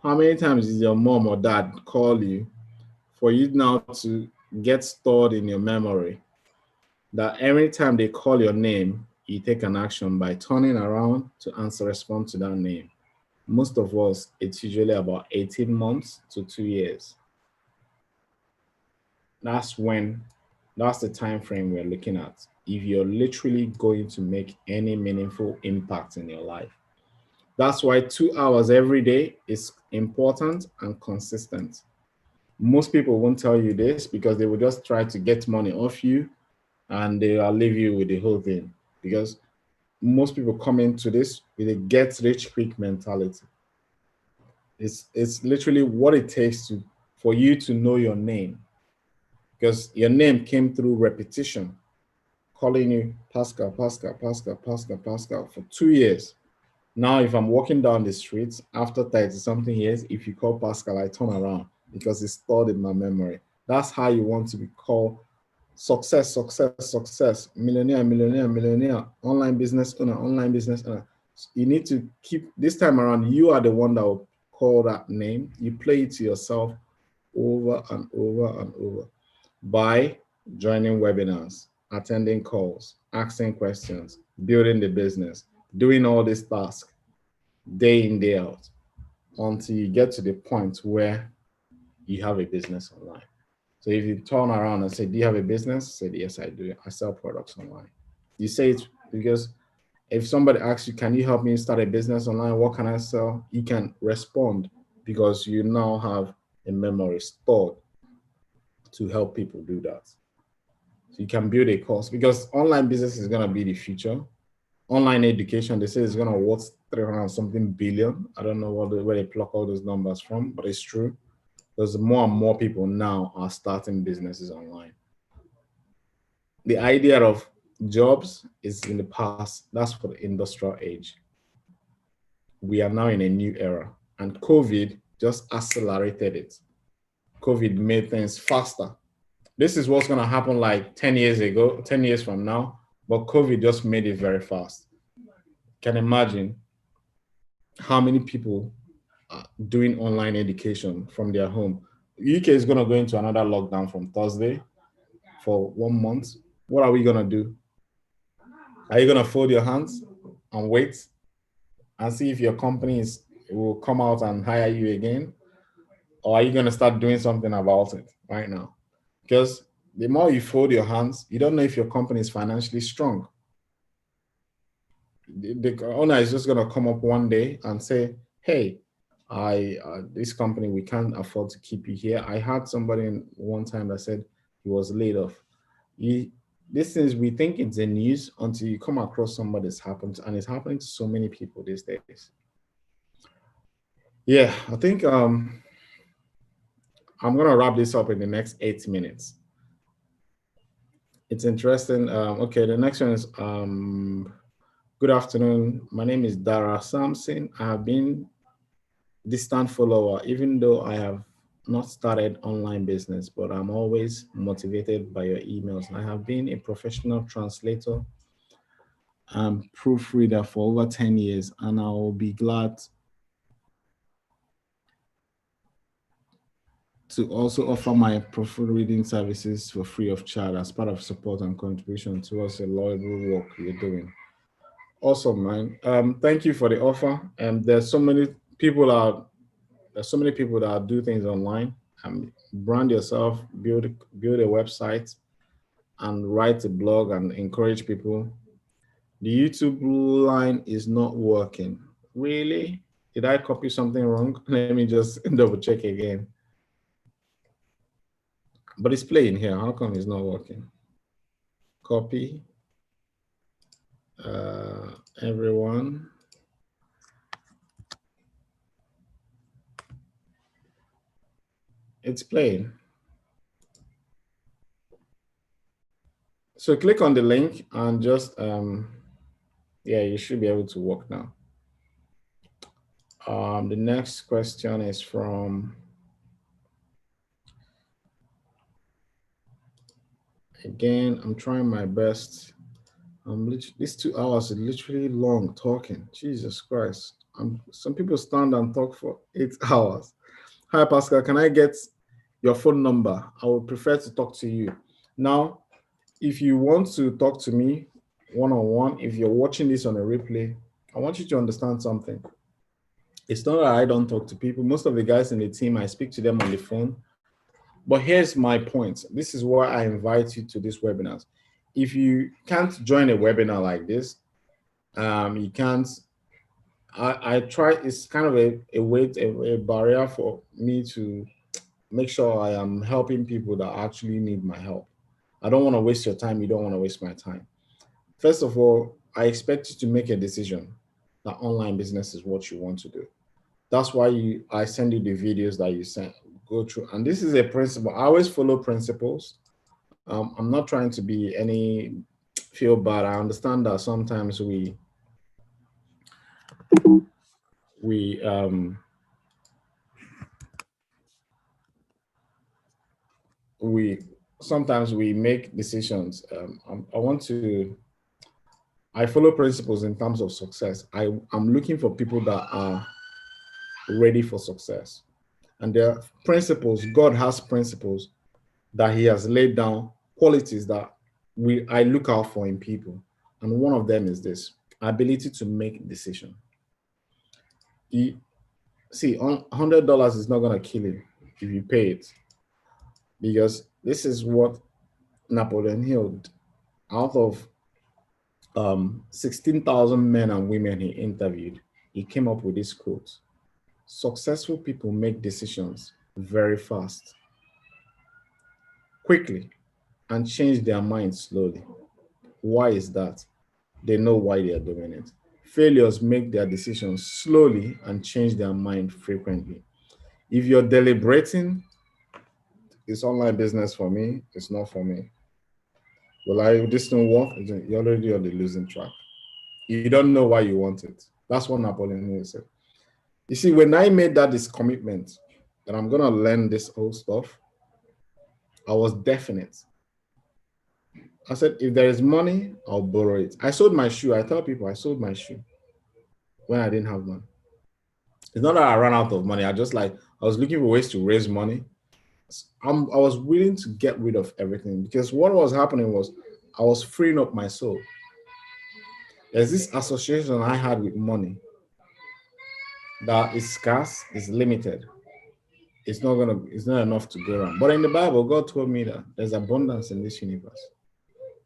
How many times did your mom or dad call you for you now to get stored in your memory that every time they call your name, you take an action by turning around to respond to that name? Most of us, it's usually about 18 months to 2 years. That's the time frame we're looking at. If you're literally going to make any meaningful impact in your life. That's why 2 hours every day is important and consistent. Most people won't tell you this because they will just try to get money off you and they'll leave you with the whole thing, because most people come into this with a get rich quick mentality. It's literally what it takes for you to know your name, because your name came through repetition, calling you Paschal, Paschal, Paschal, Paschal, Paschal for 2 years. Now, if I'm walking down the streets after 30 something years, if you call Paschal, I turn around because it's stored in my memory. That's how you want to be called. Success, success, success, millionaire, millionaire, millionaire, online business owner. You need to keep, this time around, you are the one that will call that name. You play it to yourself over and over and over by joining webinars, attending calls, asking questions, building the business, doing all these tasks day in, day out, until you get to the point where you have a business online. So if you turn around and say, do you have a business? Say, yes, I do. I sell products online. You say it because if somebody asks you, can you help me start a business online? What can I sell? You can respond because you now have a memory stored to help people do that. So you can build a course, because online business is going to be the future. Online education, they say it's going to worth 300 something billion. I don't know where they pluck all those numbers from, but it's true. Because more and more people now are starting businesses online. The idea of jobs is in the past. That's for the industrial age. We are now in a new era, and COVID just accelerated it. COVID made things faster. This is what's going to happen like 10 years ago, 10 years from now, but COVID just made it very fast. Can imagine how many people are doing online education from their home. UK is going to go into another lockdown from Thursday for 1 month. What are we going to do? Are you going to fold your hands and wait and see if your company will come out and hire you again? Or are you going to start doing something about it right now? Because the more you fold your hands, you don't know if your company is financially strong. The owner is just going to come up one day and say, hey, this company, we can't afford to keep you here. I had somebody one time that said he was laid off. This is, we think it's the news until you come across somebody that's happened, and it's happening to so many people these days. Yeah, I think I'm gonna wrap this up in the next 8 minutes. It's interesting. Okay, the next one is good afternoon. My name is Dara Samson. I have been distant follower, even though I have not started online business, but I'm always motivated by your emails. I have been a professional translator and proofreader for over 10 years, and I will be glad to also offer my proofreading services for free of charge as part of support and contribution towards the laudable work you're doing. Awesome, man. Thank you for the offer. And there's so many people that do things online. Brand yourself, build a website, and write a blog and encourage people. The YouTube line is not working. Really? Did I copy something wrong? Let me just double check again. But it's playing here. How come it's not working? Copy. Everyone. It's playing. So click on the link and just, yeah, you should be able to work now. The next question is from, again, I'm trying my best. These 2 hours are literally long talking. Jesus Christ. Some people stand and talk for 8 hours. Hi, Paschal, can I get your phone number? I would prefer to talk to you. Now, if you want to talk to me one-on-one, if you're watching this on a replay, I want you to understand something. It's not that I don't talk to people. Most of the guys in the team, I speak to them on the phone. But here's my point. This is why I invite you to these webinars. If you can't join a webinar like this, you can't, I try, it's kind of a barrier for me to make sure I am helping people that actually need my help. I don't want to waste your time. You don't want to waste my time. First of all, I expect you to make a decision that online business is what you want to do. That's why I send you the videos that you send, go through. And this is a principle. I always follow principles. I'm not trying to be any feel bad. I understand that sometimes we we sometimes we make decisions. I want to. I follow principles in terms of success. I'm looking for people that are ready for success, and there are principles. God has principles that He has laid down, qualities that I look out for in people, and one of them is this: ability to make decision. You, see, $100 is not gonna kill you if you pay it, because this is what Napoleon Hill, out of 16,000 men and women he interviewed, he came up with this quote: successful people make decisions very fast, quickly, and change their minds slowly. Why is that? They know why they are doing it. Failures make their decisions slowly and change their mind frequently. If you're deliberating, it's online business for me, it's not for me. Will I this don't work? You're already on the losing track. You don't know why you want it. That's what Napoleon Hill said. You see, when I made this commitment that I'm gonna learn this whole stuff, I was definite. I said, if there is money, I'll borrow it. I sold my shoe. I tell people I sold my shoe when I didn't have money. It's not that I ran out of money. I was looking for ways to raise money. I was willing to get rid of everything, because what was happening was I was freeing up my soul. There's this association I had with money that is scarce, is limited. It's not enough to go around. But in the Bible, God told me that there's abundance in this universe.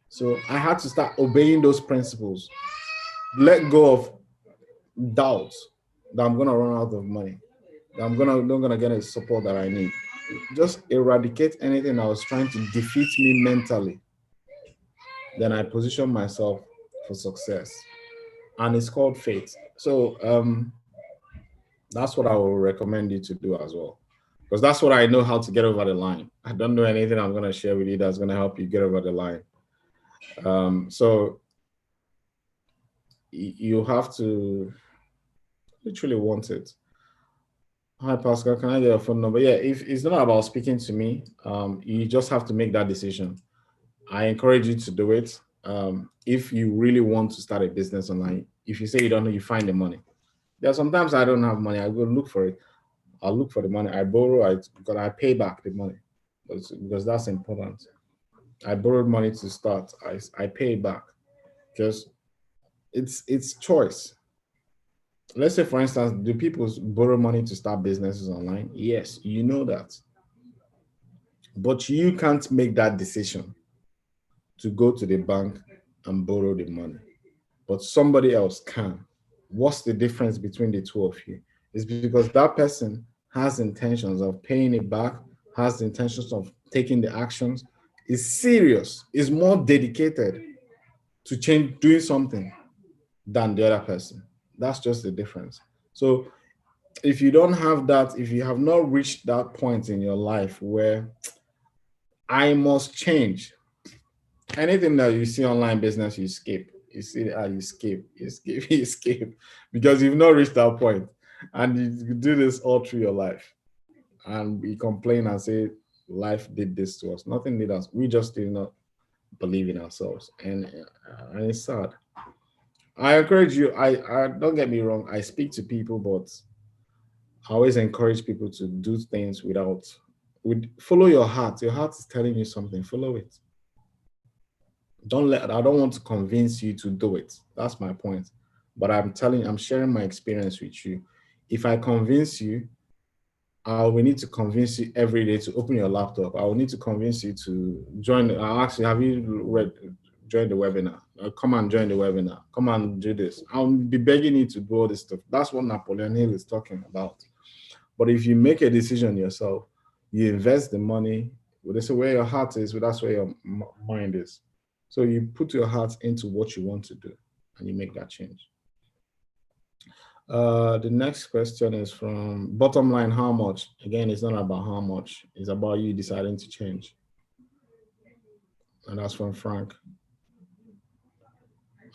So I had to start obeying those principles, let go of doubts that I'm gonna run out of money, that not gonna get the support that I need. Just eradicate anything that was trying to defeat me mentally. Then I position myself for success. And it's called faith. So that's what I will recommend you to do as well. Because that's what I know how to get over the line. I don't know anything I'm gonna share with you that's gonna help you get over the line. So you have to literally want it. Hi, Pascal. Can I get a phone number? Yeah, if it's not about speaking to me, you just have to make that decision. I encourage you to do it. If you really want to start a business online, if you say you don't know, you find the money. There are sometimes I don't have money. I go look for it. I'll look for the money. I borrow. Because I pay back the money because that's important. I borrowed money to start. I pay back because it's choice. Let's say, for instance, do people borrow money to start businesses online? Yes, you know that. But you can't make that decision to go to the bank and borrow the money. But somebody else can. What's the difference between the two of you? It's because that person has intentions of paying it back, has the intentions of taking the actions, is serious, is more dedicated to change, doing something than the other person. That's just the difference. So if you don't have that, if you have not reached that point in your life where I must change, anything that you see online business, you skip. You see, you skip, you skip, you skip, because you've not reached that point, and you do this all through your life, and we complain and say life did this to us. Nothing did us. We just did not believe in ourselves, and it's sad. I encourage you. I don't get me wrong. I speak to people, but I always encourage people to do things with follow your heart. Your heart is telling you something. Follow it. I don't want to convince you to do it. That's my point. But I'm sharing my experience with you. If I convince you, I will need to convince you every day to open your laptop. I will need to convince you to join. I'll ask you, have you joined the webinar? Come and join the webinar. Come and do this. I'll be begging you to do all this stuff. That's what Napoleon Hill is talking about. But if you make a decision yourself, you invest the money, they say where your heart is, that's where your mind is. So you put your heart into what you want to do and you make that change. The next question is from bottom line, how much? Again, it's not about how much, it's about you deciding to change. And that's from Frank.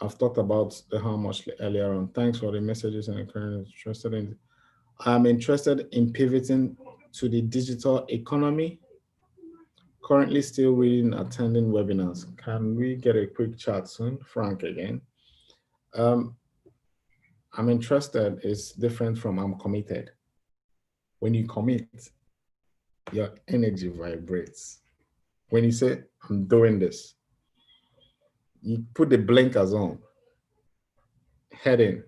I've talked about the how much earlier on. Thanks for the messages and encouragement. I'm interested in pivoting to the digital economy. Currently still reading, attending webinars. Can we get a quick chat soon? Frank again. I'm interested is different from I'm committed. When you commit, your energy vibrates. When you say, I'm doing this, you put the blinkers on, head in,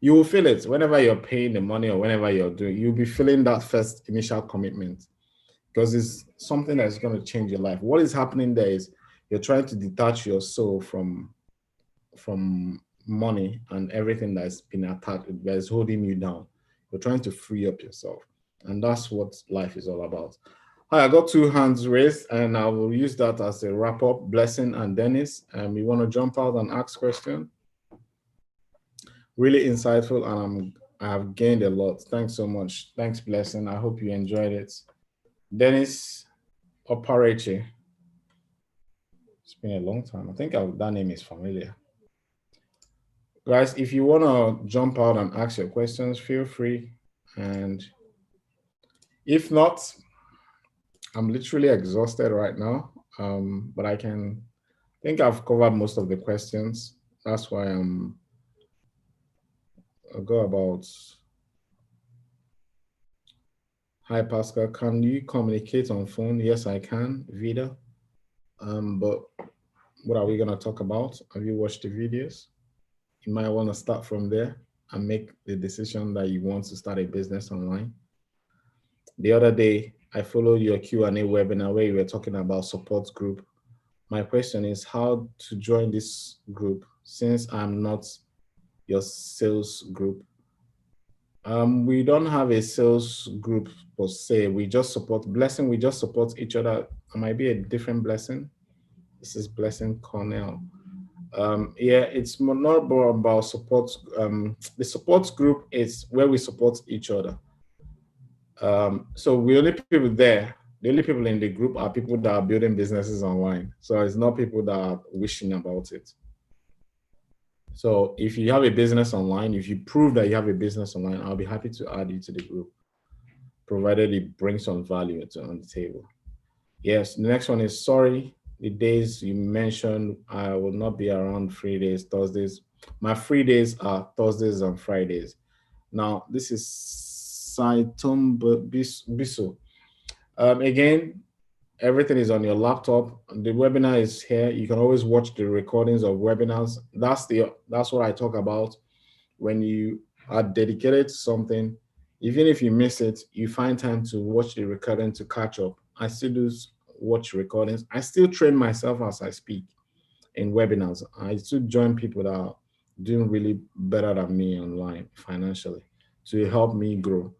you will feel it whenever you're paying the money or whenever you're doing, you'll be feeling that first initial commitment because it's something that's going to change your life. What is happening there is you're trying to detach your soul from money and everything that's been attached, that's holding you down. You're trying to free up yourself. And that's what life is all about. Hi, I got two hands raised and I will use that as a wrap up. Blessing and Dennis, you want to jump out and ask question? Really insightful and I have gained a lot. Thanks so much. Thanks, Blessing. I hope you enjoyed it. Dennis Opareche. It's been a long time. I think that name is familiar. Guys, if you want to jump out and ask your questions, feel free. And if not, I'm literally exhausted right now, but I think I've covered most of the questions. That's why I'll go about. Hi, Pascal. Can you communicate on phone? Yes, I can, Vida. But what are we going to talk about? Have you watched the videos? You might want to start from there and make the decision that you want to start a business online. The other day, I followed your Q&A webinar where you were talking about support group. My question is how to join this group since I'm not your sales group. We don't have a sales group per se. We just support Blessing. We just support each other. It might be a different Blessing. This is Blessing Cornell. Yeah, it's not more about support. The support group is where we support each other. So we only people there. The only people in the group are people that are building businesses online. So it's not people that are wishing about it. So if you have a business online, if you prove that you have a business online, I'll be happy to add you to the group, provided it brings some value on the table. Yes, the next one is sorry. The days you mentioned, I will not be around free days, Thursdays. My free days are Thursdays and Fridays. Now, this is Saitum Biso. Again, everything is on your laptop. The webinar is here. You can always watch the recordings of webinars. That's what I talk about. When you are dedicated to something, even if you miss it, you find time to watch the recording to catch up. I still do watch recordings. I still train myself as I speak in webinars. I still join people that are doing really better than me online financially to help me grow.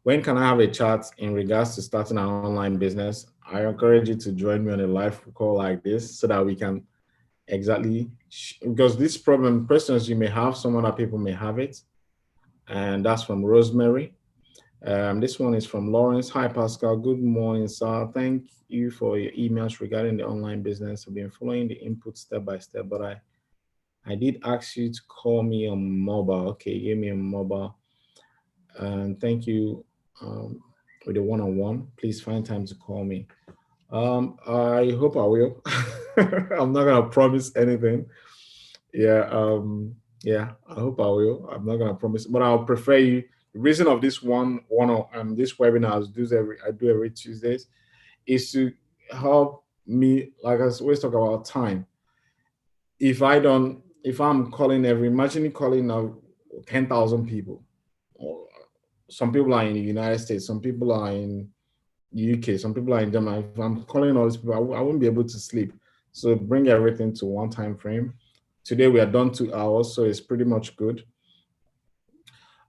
When can I have a chat in regards to starting an online business? I encourage you to join me on a live call like this so that we can because this problem, questions you may have, some other people may have it. And that's from Rosemary. This one is from Lawrence. Hi, Pascal. Good morning, sir. Thank you for your emails regarding the online business. I've been following the input step by step, but I did ask you to call me on mobile. Okay, give me a mobile. And thank you with the one-on-one. Please find time to call me. I hope I will. I'm not gonna promise anything. Yeah, I hope I will. I'm not gonna promise, but I'll prefer you. The reason of this this webinar I do every Tuesdays is to help me, like I always talk about time. If I'm calling imagine calling now 10,000 people. Some people are in the United States, some people are in the UK, some people are in Germany. If I'm calling all these people, I won't be able to sleep. So bring everything to one time frame. Today we are done 2 hours, so it's pretty much good.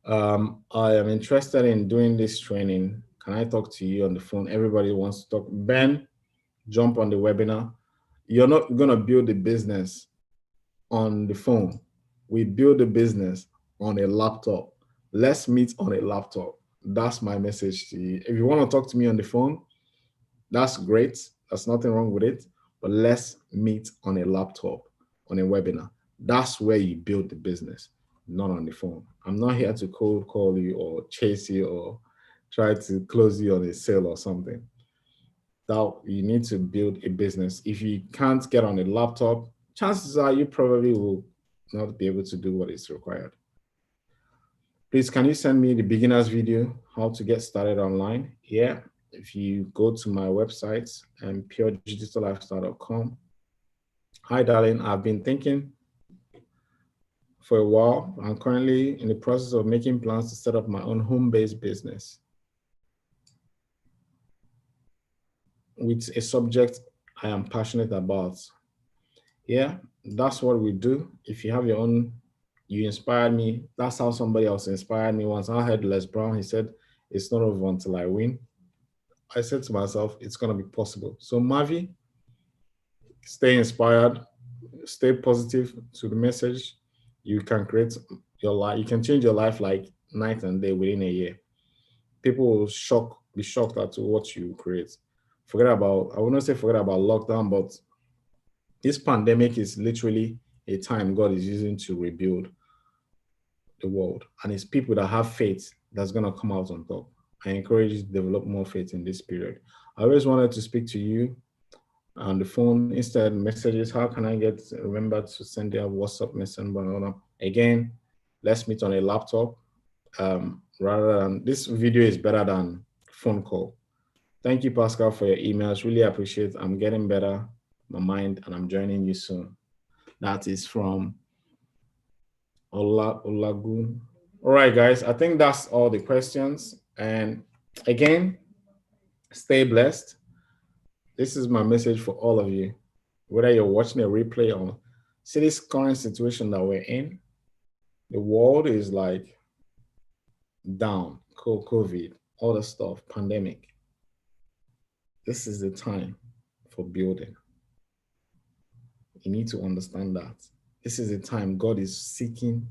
I am interested in doing this training. Can I talk to you on the phone? Everybody wants to talk. Ben, jump on the webinar. You're not going to build a business on the phone we build a business on a laptop. Let's meet on a laptop. That's my message to you. If you want to talk to me on the phone, that's great. There's nothing wrong with it. But let's meet on a laptop, on a webinar. That's where you build the business, not on the phone. I'm not here to cold call you or chase you or try to close you on a sale or something. Now, you need to build a business. If you can't get on a laptop, chances are you probably will not be able to do what is required. Please, can you send me the beginner's video, how to get started online? Yeah, if you go to my website, puredigitallifestyle.com. Hi, darling, I've been thinking for a while. I'm currently in the process of making plans to set up my own home-based business with a subject I am passionate about. Yeah, that's what we do. If you have your own, you inspired me. That's how somebody else inspired me once. I heard Les Brown, he said, it's not over until I win. I said to myself, it's going to be possible. So Mavi, stay inspired, stay positive to the message. You can create your life. You can change your life like night and day within a year. People will be shocked at what you create. I wouldn't say forget about lockdown, but this pandemic is literally a time God is using to rebuild the world. And it's people that have faith that's going to come out on top. I encourage you to develop more faith in this period. I always wanted to speak to you on the phone instead of messages. How can I remember to send you a WhatsApp message? Again, let's meet on a laptop. Rather than this video is better than phone call. Thank you, Paschal, for your emails. Really appreciate it. I'm getting better, my mind, and I'm joining you soon. That is from Olagun. All right, guys, I think that's all the questions. And again, stay blessed. This is my message for all of you. Whether you're watching a replay or see this current situation that we're in, the world is like down, COVID, all the stuff, pandemic. This is the time for building. You need to understand that. This is the time God is seeking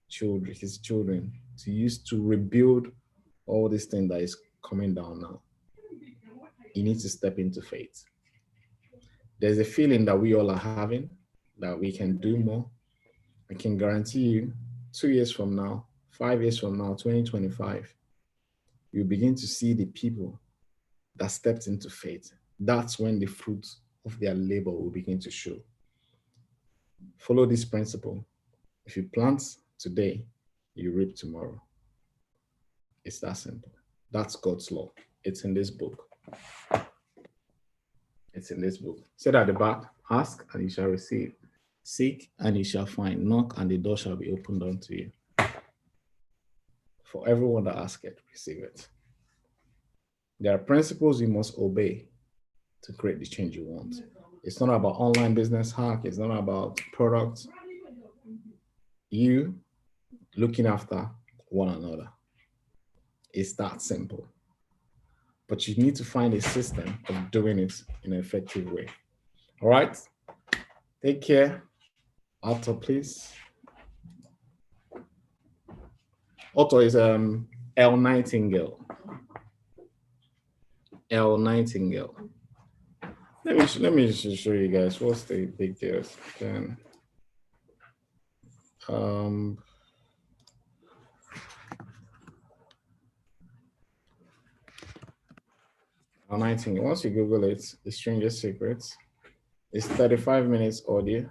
his children to use to rebuild all this thing that is coming down now. You need to step into faith. There's a feeling that we all are having that we can do more. I can guarantee you 2 years from now, 5 years from now, 2025, you begin to see the people that stepped into faith. That's when the fruits of their labor will begin to show. Follow this principle. If you plant today, you reap tomorrow. It's that simple. That's God's law. It's in this book. It's in this book. Said at the back, ask and you shall receive. Seek and you shall find. Knock and the door shall be opened unto you. For everyone that asketh, receive it. There are principles you must obey to create the change you want. It's not about online business hack. It's not about products. You looking after one another. It's that simple. But you need to find a system of doing it in an effective way. All right? Take care. Otto, please. Otto is L Nightingale. L Nightingale. Let me just show you guys what's the big deal. Then L Nightingale. Once you Google it, The Strangest Secrets. It's 35 minutes audio.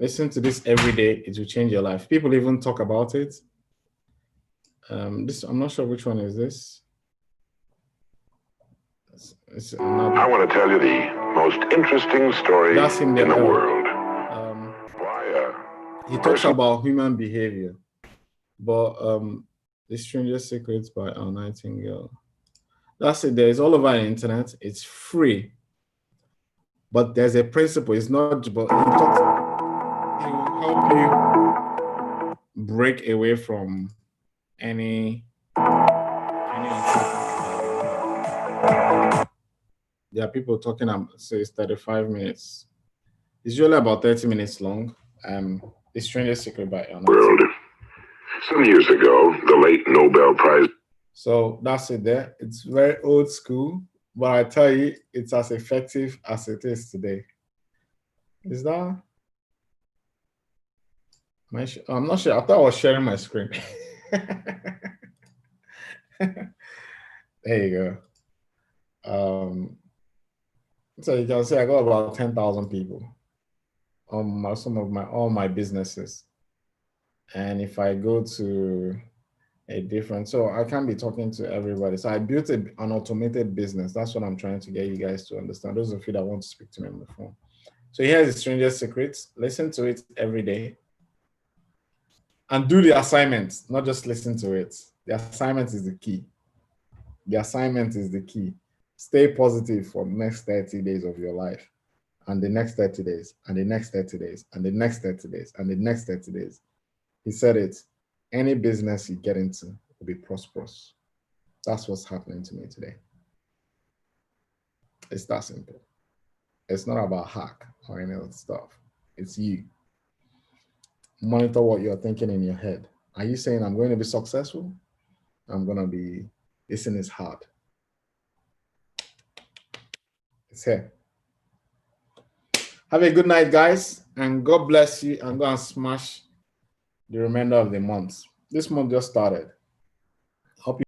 Listen to this every day. It will change your life. People even talk about it. I'm not sure which one is this. I want to tell you the most interesting story in the world. He talks about human behavior, but The Strangest Secrets by L Nightingale. That's it. There is all over the internet. It's free, but there's a principle. It's not, but he will help you break away from any There are people talking, so it's 35 minutes. It's usually about 30 minutes long. The Strangest Secret by World. Some years ago, the late Nobel Prize. So that's it there. It's very old school, but I tell you, it's as effective as it is today. Is that? I'm not sure. I thought I was sharing my screen. There you go. So you can see I got about 10,000 people on all my businesses. And if I go to a different, so I can't be talking to everybody. So I built an automated business. That's what I'm trying to get you guys to understand. Those of you that want to speak to me on the phone. So here's the Strangest Secrets. Listen to it every day. And do the assignment, not just listen to it. The assignment is the key. The assignment is the key. Stay positive for the next 30 days of your life, and the next 30 days, and the next 30 days, and the next 30 days, and the next 30 days. He said it. Any business you get into will be prosperous. That's what's happening to me today. It's that simple. It's not about hack or any other stuff. It's you. Monitor what you're thinking in your head. Are you saying I'm going to be successful? I'm going to be, this thing is hard. It's here. Have a good night, guys, and God bless you. I'm going to smash the remainder of the month. This month just started. Hope you